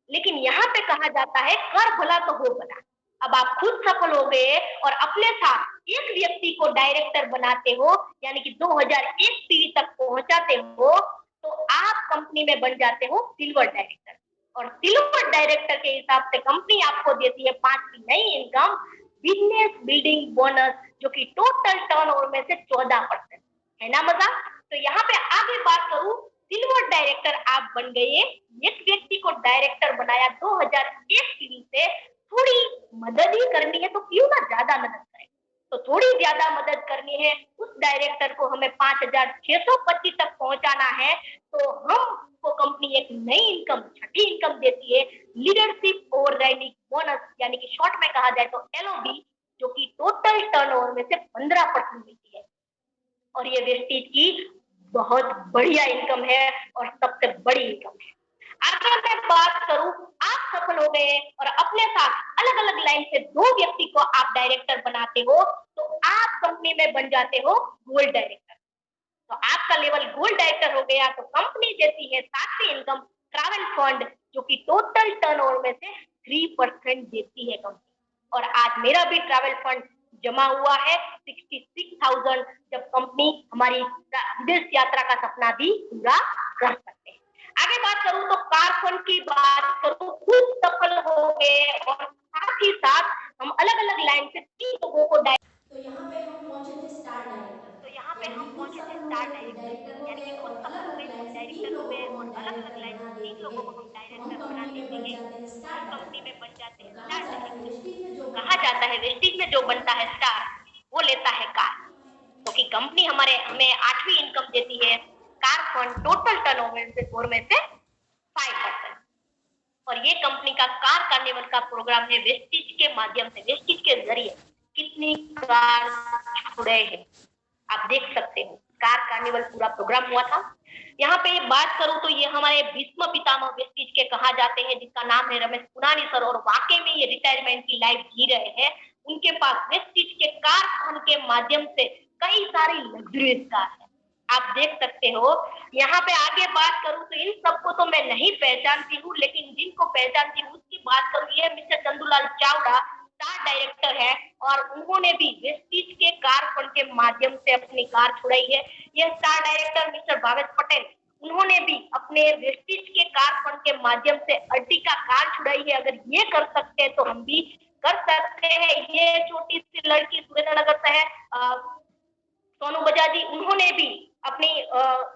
लेकिन यहाँ पे कहा जाता है कर भला तो हो भला। अब आप खुद सफल हो गए और अपने साथ एक व्यक्ति को डायरेक्टर बनाते हो, यानी कि 2001 पीवी तक पहुंचाते हो, तो आप कंपनी में बन जाते हो सिल्वर डायरेक्टर। और सिल्वर डायरेक्टर के हिसाब से कंपनी आपको देती है 5वीं नई इनकम, बिजनेस बिल्डिंग बोनस, जो कि टोटल टर्नओवर में से 14%। है ना मजा। तो यहाँ पे आगे बात करूं, सिल्वर डायरेक्टर आप बन गए, एक व्यक्ति को डायरेक्टर बनाया 2001 पीवी से, थोड़ी मदद ही करनी है तो क्यों ना ज्यादा मदद करें। तो थोड़ी ज्यादा मदद करनी है, उस डायरेक्टर को हमें 5625 तक पहुंचाना है, तो हमको कंपनी एक नई इनकम, छठी इनकम देती है, लीडरशिप ओवरराइडिंग बोनस, यानी कि शॉर्ट में कहा जाए तो एलओबी, जो कि टोटल टर्नओवर में से 15% मिलती है। और ये वेस्टेज की बहुत बढ़िया इनकम है और सबसे बड़ी इनकम है। अगर मैं बात करूं, आप सफल हो गए और अपने साथ अलग अलग लाइन से 2 व्यक्ति को आप डायरेक्टर बनाते हो, तो आप कंपनी में बन जाते हो गोल्ड डायरेक्टर। तो आपका लेवल गोल्ड डायरेक्टर हो गया, तो कंपनी देती है 7वीं इनकम, ट्रैवल फंड, जो कि टोटल टर्नओवर में से 3% देती है कंपनी। और आज मेरा भी ट्रैवल फंड जमा हुआ है 66,000, जब कंपनी हमारी विदेश यात्रा का सपना भी पूरा कर सकते हैं। आगे बात करूं तो कार फंड की बात करूं, खूब सफल हो गए और साथ ही साथ हम अलग अलग लाइन से 3 लोगों को तो यहाँ पे हम पहुंचे थे स्टार डायरेक्टर, तो यहाँ पे यानी हम कि खुद पहुंचे थे सफल हो स्टार गए, खुद डायरेक्टर, डायरेक्टर हो यानी गए कि खुद और सफल अलग हो अलग गए, खुद लाइन से तीन डायरेक्टर हो लोगों गए को हम और अलग अलग डायरेक्टर लाइन बना से 3 देते लोगों गए। को हम तो हम डायरेक्टर बना कंपनी में देते बन गए, जाते हैं तो स्टार हम कंपनी में डायरेक्टर। बन जाते और हैं कहा स्टार जाता है डायरेक्टर। वेस्टीज में जो तो कहा बनता है जाता है वेस्टीज में जो बनता है स्टार, वो लेता है कार। क्योंकि कंपनी हमें 8वीं इनकम देती है कार फंड टोटल टर्नओवर में से 5%। और ये कंपनी का कार कार्निवल का प्रोग्राम है, वेस्टीज के माध्यम से, वेस्टीज के जरिए कितनी कार छुड़े हैं आप देख सकते हो। कार कार्निवल पूरा प्रोग्राम हुआ था। यहाँ पे बात करूं तो ये हमारे भीष्म पितामह वेस्टीज के कहा जाते हैं, जिसका नाम है रमेश पुनानी सर, और वाकई में ये रिटायरमेंट की लाइफ जी रहे हैं। उनके पास वेस्टीज के कार फंड के माध्यम से कई सारी लग्जरियस कार है, आप देख सकते हो। यहाँ पे आगे बात करूं तो इन सबको तो मैं नहीं पहचानती हूँ, लेकिन जिनको पहचानती हूँ उसकी बात करूं, ये mister Chandulal Chavda star director है और उन्होंने भी वेस्टीज के कार फंड के माध्यम से अपनी कार छुड़ाई है। ये star director mister Bhavesh Patel, उन्होंने भी अपने वेस्टीज के कार फंड के माध्यम से अर्टिगा कार छुड़ाई है। अगर ये कर सकते हैं तो हम भी कर सकते हैं। ये छोटी सी लड़की सुरेंद्रनगर से है, सोनू बजाज जी, उन्होंने भी अपनी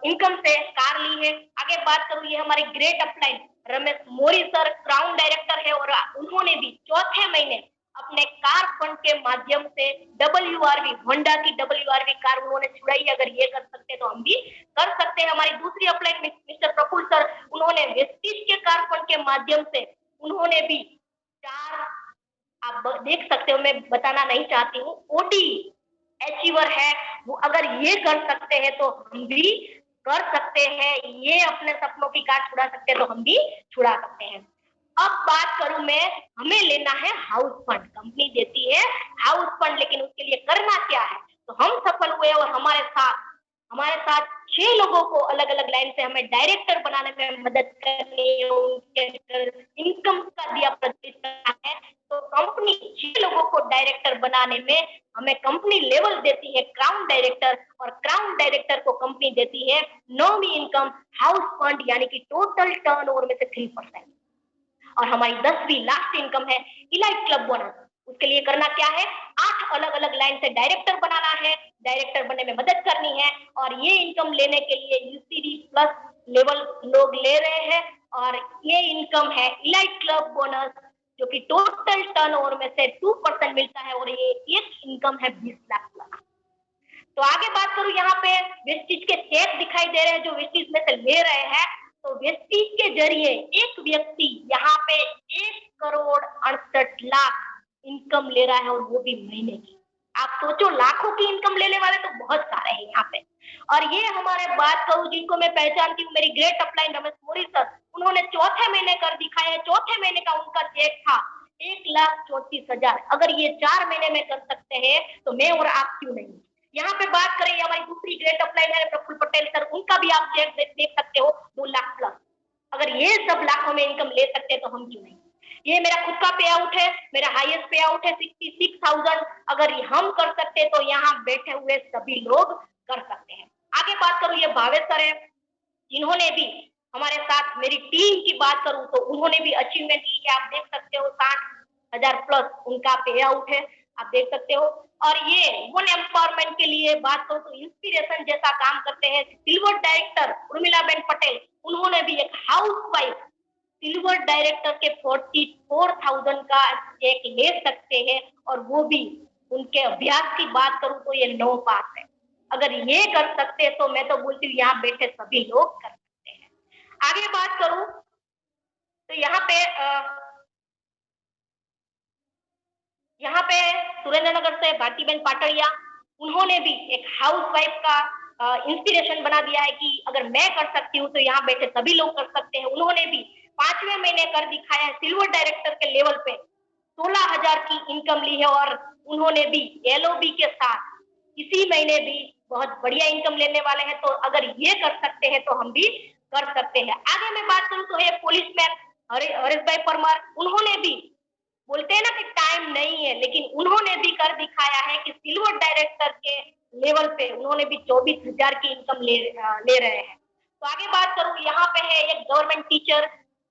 इनकम से कार ली है। आगे बात करूं, ये हमारे ग्रेट अपलाइन रमेश मोरी सर क्राउन डायरेक्टर है और उन्होंने भी चौथे महीने अपने कार फंड के माध्यम से WRV होंडा की WRV कार उन्होंने छुड़ाई है। अगर ये कर सकते हैं तो हम भी कर सकते हैं। हमारी दूसरी अपलाइन मिस्टर प्रफुल्ल सर, उन्होंने वेस्टीज के कार फंड के माध्यम से उन्होंने भी 4, आप देख सकते हो, मैं बताना नहीं चाहती हूँ, ओडी अचीवर है वो। अगर ये कर सकते हैं तो हम भी कर सकते हैं। ये अपने सपनों की कार छुड़ा सकते हैं तो हम भी छुड़ा सकते हैं। अब बात करूं मैं, हमें लेना है हाउस फंड, कंपनी देती है हाउस फंड, लेकिन उसके लिए करना क्या है? तो हम सफल हुए और हमारे साथ 6 लोगों को अलग अलग लाइन से हमें डायरेक्टर बनाने में मदद करनी है, उनके इनकम का दिया प्रतिशत है। तो कंपनी 6 लोगों को डायरेक्टर बनाने में हमें कंपनी लेवल देती है क्राउन डायरेक्टर, और क्राउन डायरेक्टर को कंपनी देती है 9वीं इनकम हाउस फंड, यानी कि टोटल टर्नओवर में से 3%। और हमारी 10वीं लास्ट इनकम है इलाइट क्लब बोनस। उसके लिए करना क्या है? 8 अलग अलग लाइन से डायरेक्टर बनाना है, डायरेक्टर बनने में मदद करनी है। और ये इनकम लेने के लिए यूसीडी प्लस लेवल लोग ले रहे हैं, और ये इनकम है इलाइट क्लब बोनस, जो कि टोटल टर्नओवर में से 2% मिलता है, और ये एक इनकम है 20 लाख प्लस। तो आगे बात करूं, यहाँ पे वेस्टीज के चेक दिखाई दे रहे हैं जो वेस्टीज में से ले रहे हैं। तो वेस्टीज के जरिए एक व्यक्ति यहाँ पे 1,68,00,000 इनकम ले रहा है, और वो भी महीने की। आप सोचो, लाखों की इनकम लेने वाले तो बहुत सारे हैं यहाँ पे। और ये हमारे बात करूं जिनको मैं पहचानती हूँ, मेरी ग्रेट अपलाइन रमेश मोरी सर, उन्होंने चौथे महीने कर दिखाया है। चौथे महीने का उनका चेक था 1,34,000। अगर ये 4 महीने में कर सकते हैं तो मैं और आप क्यों नहीं? यहाँ पे बात करें, हमारी दूसरी ग्रेट अपलाइन है प्रफुल्ल पटेल सर, उनका भी आप चेक देख सकते हो 2 लाख प्लस। अगर ये सब लाखों में इनकम ले सकते हैं तो हम क्यों नहीं? ये मेरा खुद का पे आउट है, मेरा हाईएस्ट पे आउट है 66,000। अगर हम कर सकते हैं तो यहाँ बैठे हुए सभी लोग कर सकते हैं। आगे बात करूं, ये भावेश सर है, जिन्होंने भी हमारे साथ, मेरी टीम की बात करूं तो उन्होंने भी अचीवमेंट की है। आप देख सकते हो 60,000 प्लस उनका पे आउट है, आप देख सकते हो। और ये वुमेन एम्पावरमेंट के लिए बात करूं तो इंस्पिरेशन जैसा काम करते हैं। सिल्वर डायरेक्टर उर्मिलाबेन पटेल, उन्होंने भी एक हाउस वाइफ सिल्वर डायरेक्टर के 44,000 का चेक ले सकते हैं, और वो भी उनके अभ्यास की बात करूं तो ये 9 पास है। अगर ये कर सकते हैं तो मैं तो बोलती हूँ यहाँ बैठे सभी लोग कर सकते हैं। आगे बात करूं तो यहाँ पे सुरेंद्रनगर से भारतीबेन पाटड़िया, उन्होंने भी एक हाउस वाइफ का इंस्पिरेशन बना दिया है कि अगर मैं कर सकती हूँ तो यहाँ बैठे सभी लोग कर सकते हैं। उन्होंने भी 5वें महीने कर दिखाया है, सिल्वर डायरेक्टर के लेवल पे 16,000 की इनकम ली है, और उन्होंने भी LOB के साथ इसी महीने भी बहुत बढ़िया इनकम लेने वाले हैं। तो अगर ये कर सकते हैं तो हम भी कर सकते हैं। आगे मैं बात करूं तो है पुलिस मैन हरीश भाई परमार, उन्होंने भी, बोलते हैं ना कि टाइम टाइम नहीं है, लेकिन उन्होंने भी कर दिखाया है कि सिल्वर डायरेक्टर के लेवल पे उन्होंने भी 24,000 की इनकम ले रहे हैं। तो आगे बात करूं, यहाँ पे है एक गवर्नमेंट टीचर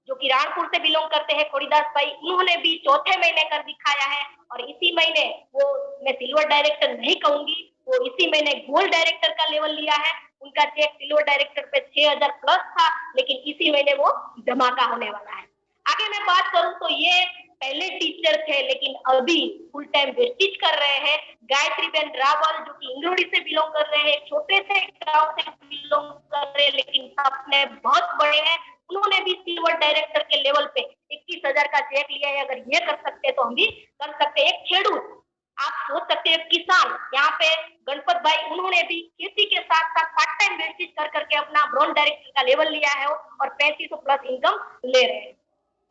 जो कि राणपुर से बिलोंग करते हैं, खोड़ीदास भाई। उन्होंने भी चौथे महीने कर दिखाया है और इसी महीने वो, मैं सिल्वर डायरेक्टर नहीं कहूंगी, वो इसी महीने गोल्ड डायरेक्टर का लेवल लिया है। उनका चेक सिल्वर डायरेक्टर पे 6,000 प्लस था, लेकिन इसी महीने वो धमाका होने वाला है। आगे मैं बात करूं तो ये पहले टीचर थे, लेकिन अभी फुल टाइम वेस्टिज कर रहे हैं। गायत्री बेन रावल जो कि इंग्रोडी से बिलोंग कर रहे हैं, छोटे से गांव से बिलोंग कर रहे हैं, लेकिन सपने बहुत बड़े हैं। उन्होंने भी सिल्वर डायरेक्टर के लेवल पे 21,000 का चेक लिया है। अगर ये कर सकते हैं तो हम भी कर सकते हैं। एक खेडूत, आप सोच सकते हैं, किसान, यहाँ पे गणपत भाई, उन्होंने भी खेती के साथ साथ पार्ट टाइम बेसिस कर करके अपना ब्रॉन्ज डायरेक्टर का लेवल लिया है और 3500 प्लस इनकम ले रहे हैं।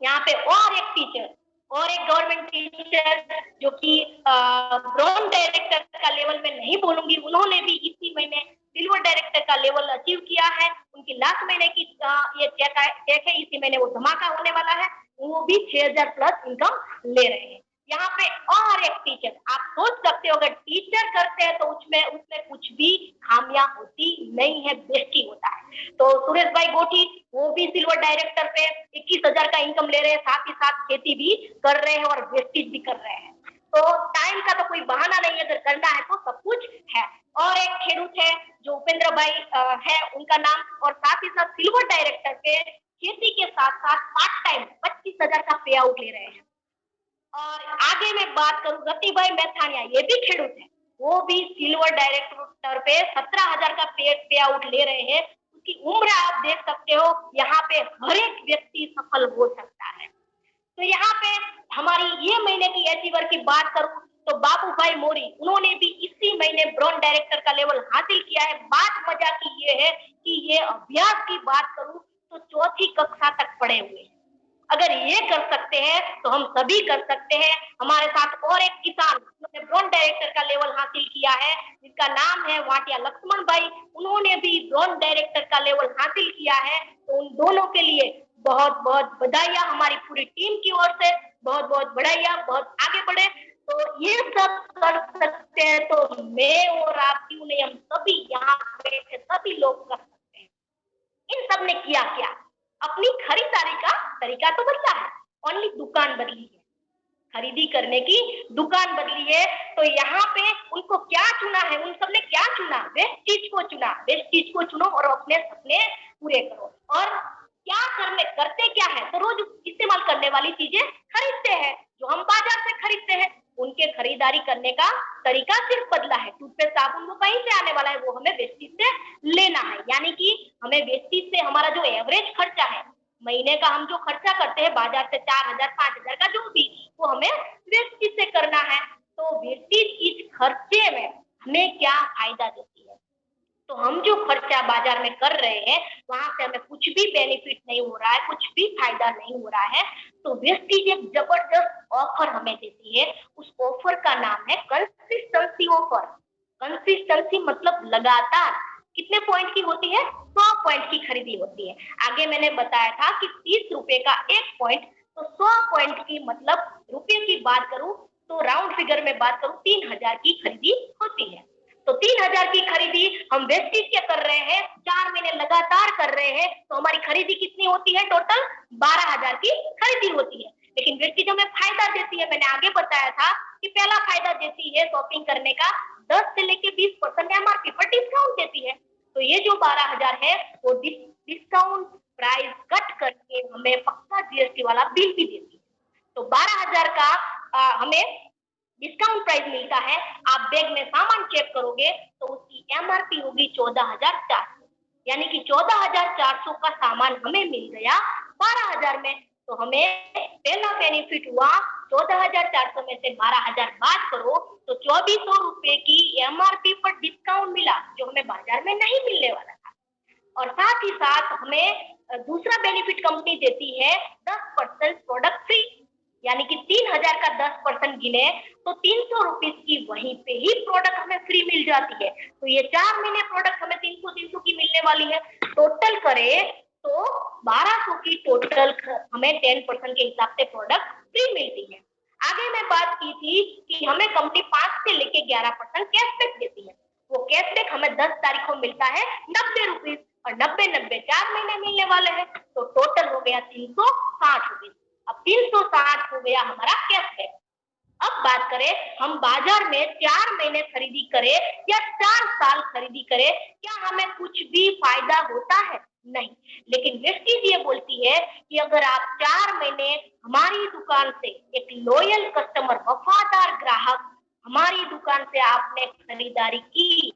यहाँ पे और एक टीचर और एक गवर्नमेंट टीचर जो कि ब्रॉन्ज डायरेक्टर का लेवल में नहीं बोलूंगी, उन्होंने भी इसी महीने सिल्वर डायरेक्टर का लेवल अचीव किया है। उनकी लास्ट महीने की ये चेक है, इसी महीने वो धमाका होने वाला है। वो भी 6,000 प्लस इनकम ले रहे हैं। यहाँ पे और एक टीचर, आप सोच सकते हो, अगर टीचर करते हैं तो उसमें कुछ भी खामियां होती नहीं है, बेस्ट ही होता है। तो सुरेश भाई गोठी, वो भी सिल्वर डायरेक्टर पे 21,000 का इनकम ले रहे हैं, साथ ही साथ खेती भी कर रहे हैं और वेस्टेज भी कर रहे हैं। तो टाइम का तो कोई बहाना नहीं है, अगर करना है तो सब कुछ है। और एक खेडूत है जो उपेंद्र भाई है उनका नाम, और साथ ही साथ सिल्वर डायरेक्टर पे खेती के साथ साथ पार्ट टाइम 25,000 का पे आउट ले रहे हैं। और आगे मैं बात करूं, रति भाई मैथानिया, ये भी खेडूत है, वो भी सिल्वर डायरेक्टर पे 17,000 का पे आउट ले रहे हैं। उसकी उम्र आप देख सकते हो, यहाँ पे हर एक व्यक्ति सफल हो सकता है। तो यहाँ पे हमारी ये महीने की अचीवर की बात करूं तो बाबू भाई मोरी, उन्होंने भी इसी महीने ब्रॉन्ज डायरेक्टर का लेवल हासिल किया है। बात मजा की ये है कि ये अभ्यास की बात करूं तो 4ठी कक्षा तक पढ़े हुए हैं। अगर ये कर सकते हैं तो हम सभी कर सकते हैं। हमारे साथ और एक किसान जिन्होंने ब्रॉन्ज डायरेक्टर का लेवल हासिल किया है, जिसका नाम है वाटिया लक्ष्मण भाई, उन्होंने भी ब्रॉन्ज डायरेक्टर का लेवल हासिल किया है। तो उन दोनों के लिए बहुत बहुत बधाइयां हमारी पूरी टीम की ओर से, बहुत बहुत बधाइयां, बहुत आगे बढ़े। तो ये सब कर सकते हैं तो मैं और आप क्यों नहीं, हम सभी यहाँ पे सभी लोग कर सकते हैं। इन सब ने किया क्या? अपनी खरीदारी का तरीका तो बदला है, ओनली दुकान बदली है, खरीदी करने की दुकान बदली है। तो यहाँ पे उनको क्या चुना है, उन सबने क्या चुना? बेस्ट चीज को चुना। बेस्ट चीज को चुनो और अपने सपने पूरे करो। और क्या करते क्या है, तो रोज इस्तेमाल करने वाली चीजें खरीदते हैं, जो हम बाजार से खरीदते हैं। उनके खरीदारी करने का तरीका सिर्फ बदला है। टूथपेस्ट, साबुन वो कहीं से आने वाला है, वो हमें वेस्टेज से लेना है। यानी कि हमें वेस्टेज से हमारा जो एवरेज खर्चा है, महीने का हम जो खर्चा करते हैं बाजार से 4,000 5,000 का जो भी, वो हमें वेस्टेज से करना है। तो वेस्टेज इस खर्चे में हमें क्या फायदा देती है? तो हम जो खर्चा बाजार में कर रहे हैं, वहां से हमें कुछ भी बेनिफिट नहीं हो रहा है, कुछ भी फायदा नहीं हो रहा है। तो वेस्टेज एक जबरदस्त ऑफर हमें देती है। उस ऑफर का नाम है कंसिस्टेंसी ऑफर। कंसिस्टेंसी मतलब लगातार। कितने पॉइंट की होती है? 100 पॉइंट की खरीदी होती है। आगे मैंने बताया था कि 30 रुपए का एक पॉइंट, तो 100 पॉइंट की मतलब रुपए की बात करूं तो राउंड फिगर में बात करूं 3,000 की खरीदी होती है। तो 3,000 की खरीदी हम वेस्टेज क्या कर रहे हैं, 4 महीने लगातार कर रहे हैं, तो हमारी खरीदी कितनी होती है? टोटल 12,000 की खरीदी होती है। लेकिन वेस्टेज हमें फायदा देती है, मैंने आगे बताया था कि पहला फायदा देती है शॉपिंग करने का 10 से लेके 20% एमआरपी पर डिस्काउंट देती है। तो ये जो 12,000 है वो डिस्काउंट प्राइस कट करके हमें पक्का जीएसटी वाला बिल भी देती है। तो 12,000 का हमें डिस्काउंट प्राइस मिलता है। आप बैग में सामान चेक करोगे तो उसकी एमआरपी होगी 14,400, यानी कि 14,400 का सामान हमें मिल गया 12,000 में। तो हमें पहला बेनिफिट हुआ, 14,400 में से 12,000 बात करो तो 2,400 रुपए की एमआरपी पर डिस्काउंट मिला, जो हमें बाजार में नहीं मिलने वाला था। और साथ ही साथ हमें दूसरा बेनिफिट कंपनी देती है 10% प्रोडक्ट फ्री, यानी कि 3,000 का 10% गिने तो 300 रुपीज की वहीं पे ही प्रोडक्ट हमें फ्री मिल जाती है। तो ये 4 महीने प्रोडक्ट हमें 300 की मिलने वाली है। टोटल करे तो 1,200 की टोटल हमें 10% के हिसाब से प्रोडक्ट फ्री मिलती है। आगे मैं बात की थी कि हमें कंपनी 5 से लेके 11% कैशबैक देती है। वो कैशबैक हमें 10 तारीख को मिलता है 90 रुपीज, और 90-90 4 महीने मिलने वाले हैं, तो टोटल हो गया 360 रुपीज। अब 360 हो गया हमारा कैशबैक। अब बात करें हम बाजार में 4 महीने खरीदी करें या 4 साल खरीदी करें, क्या हमें कुछ भी फायदा होता है? नहीं। लेकिन वेस्टीज ये बोलती है कि अगर आप 4 महीने हमारी दुकान से, एक लॉयल कस्टमर, वफादार ग्राहक, हमारी दुकान से आपने खरीदारी की,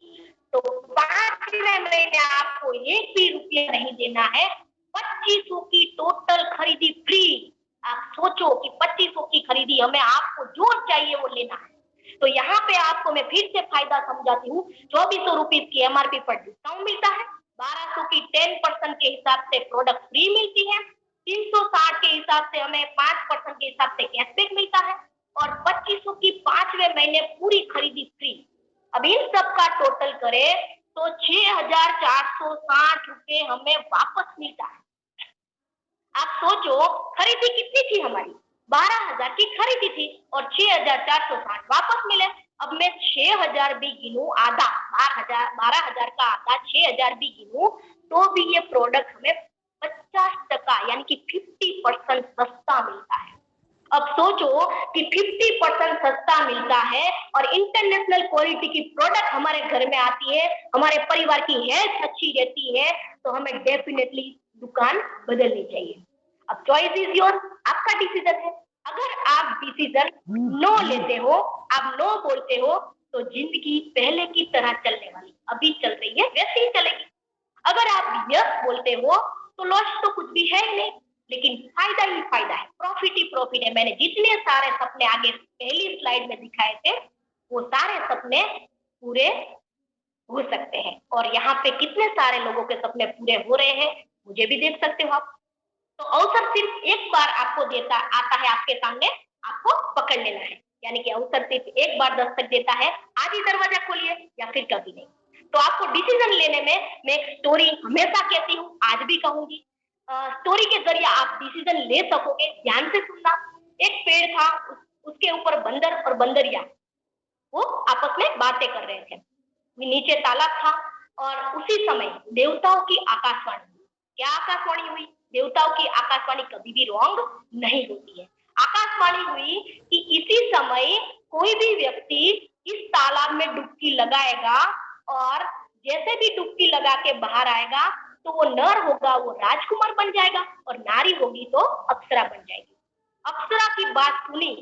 तो 5वें महीने आपको एक भी रुपया नहीं देना है, 2500 की टोटल खरीदी फ्री। आप सोचो कि 2500 की खरीदी, हमें आपको जो चाहिए वो लेना है। तो यहाँ पे आपको मैं फिर से फायदा समझाती हूँ। 2400 रुपीज की एमआरपी पर डिस्काउंट मिलता है, 1200 की 10% के हिसाब से प्रोडक्ट फ्री मिलती है, 360 के हिसाब से हमें 5% के हिसाब से कैशबैक मिलता है, और 2500 की 5वें महीने पूरी खरीदी फ्री। अब इन सब का टोटल करें तो 6460 रुपए हमें वापस मिलता है। आप सोचो खरीदी कितनी थी हमारी, 12,000 की खरीदी थी और 6,460 वापस मिले। अब मैं 6,000 भी गिनूं, आधा 12,000 का आधा 6,000 भी गिनूं, तो भी ये प्रोडक्ट हमें 50% यानी कि 50% सस्ता मिलता है। अब सोचो कि 50% सस्ता मिलता है और इंटरनेशनल क्वालिटी की प्रोडक्ट हमारे घर में आती है, हमारे परिवार की हेल्थ अच्छी रहती है, तो हमें डेफिनेटली दुकान बदलनी चाहिए। अब चॉइस इज योर, आपका डिसीजन है। अगर आप डिसीजन नो लेते हो, आप नो बोलते हो, तो जिंदगी पहले की तरह चलने वाली, अभी चल रही है वैसे ही चलेगी। अगर आप यस बोलते हो तो लॉस तो कुछ भी है ही नहीं, लेकिन फायदा ही फायदा है, प्रॉफिट ही प्रॉफिट है। मैंने जितने सारे सपने आगे पहली स्लाइड में दिखाए थे, वो सारे सपने पूरे हो सकते हैं, और यहाँ पे कितने सारे लोगों के सपने पूरे हो रहे हैं, मुझे भी देख सकते हो आप। तो अवसर सिर्फ एक बार आपको देता आता है आपके सामने, आपको पकड़ लेना है। यानी कि अवसर सिर्फ एक बार दस्तक देता है, आज ही दरवाजा खोलिए या फिर कभी नहीं। तो आपको डिसीजन लेने में मैं एक स्टोरी हमेशा कहती हूँ, आज भी कहूंगी। स्टोरी के जरिए आप डिसीजन ले सकोगे। ध्यान से सुनना। एक पेड़ था, उसके ऊपर बंदर और बंदरिया वो आपस में बातें कर रहे थे। नीचे तालाब था, और उसी समय देवताओं की आकाशवाणी हुई। क्या आकाशवाणी हुई? देवताओं की आकाशवाणी कभी भी रॉन्ग नहीं होती है। आकाशवाणी हुई कि इसी समय कोई भी व्यक्ति इस तालाब में डुबकी लगाएगा, और जैसे भी डुबकी लगा के बाहर आएगा, तो वो नर होगा वो राजकुमार बन जाएगा, और नारी होगी तो अप्सरा बन जाएगी। अप्सरा की बात सुनी,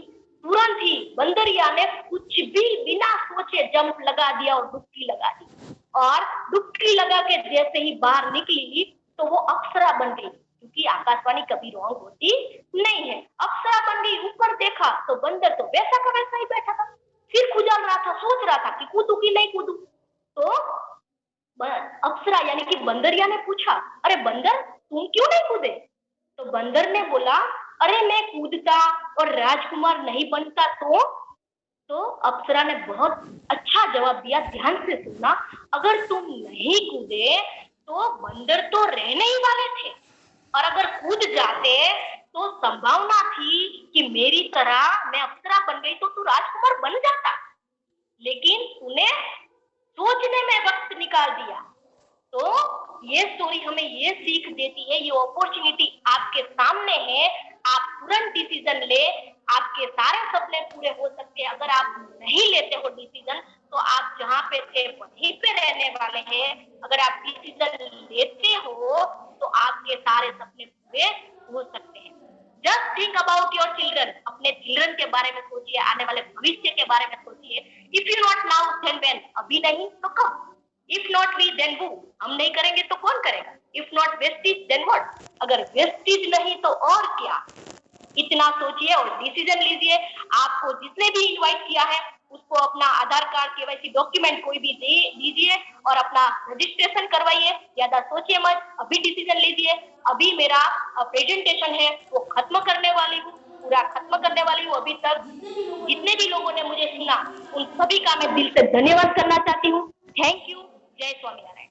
तुरंत ही बंदरिया ने कुछ भी बिना सोचे जंप लगा दिया और डुबकी लगा दी, और डुबकी लगा के जैसे ही बाहर निकली तो वो अप्सरा बन गई, क्योंकि आकाशवाणी कभी रॉन्ग होती नहीं है। अप्सरा बन गई, ऊपर देखा तो बंदर तो वैसा का वैसा ही बैठा था, सिर खुजल रहा था, सोच रहा था कि कूदू कि नहीं कूदू। तो अप्सरा यानी कि बंदरिया ने पूछा, अरे बंदर तुम क्यों नहीं कूदे? तो बंदर ने बोला, अरे मैं कूदता और राजकुमार नहीं बनता तो अप्सरा ने बहुत अच्छा जवाब दिया, ध्यान से सुनना। अगर तुम नहीं कूदे तो बंदर तो रहने ही वाले थे, और अगर कूद जाते तो संभावना थी कि मेरी तरह मैं अप्सरा बन गई तो तू राजकुमार बन जाता, लेकिन तूने सोचने में वक्त निकाल दिया। तो ये स्टोरी हमें ये सीख देती है, ये अपॉर्चुनिटी आपके सामने है, आप तुरंत डिसीजन ले, आपके सारे सपने पूरे हो सकते हैं। अगर आप नहीं लेते हो डिसीजन, तो आप जहाँ पे थे वहीं पे रहने वाले हैं। अगर आप डिसीजन लेते हो तो आपके सारे सपने पूरे हो सकते हैं। Just think about your children, अपने चिल्ड्रन के बारे में सोचिए, आने वाले भविष्य के बारे में सोचिए। If you not now then when, अभी नहीं तो कब? If not we then who, हम नहीं करेंगे तो कौन करेगा? If not Vestige then what, अगर वेस्टीज नहीं तो और क्या? इतना सोचिए और डिसीजन लीजिए। आपको जिसने भी इनवाइट किया है उसको अपना आधार कार्ड, केवाईसी डॉक्यूमेंट कोई भी दे दीजिए और अपना रजिस्ट्रेशन करवाइए। ज्यादा सोचिए मत, अभी डिसीजन लीजिए। अभी मेरा प्रेजेंटेशन है वो खत्म करने वाली हूँ, पूरा खत्म करने वाली हूँ। अभी तक जितने भी लोगों ने मुझे सुना, उन सभी का मैं दिल से धन्यवाद करना चाहती हूँ। Thank you. जय स्वामीनारायण।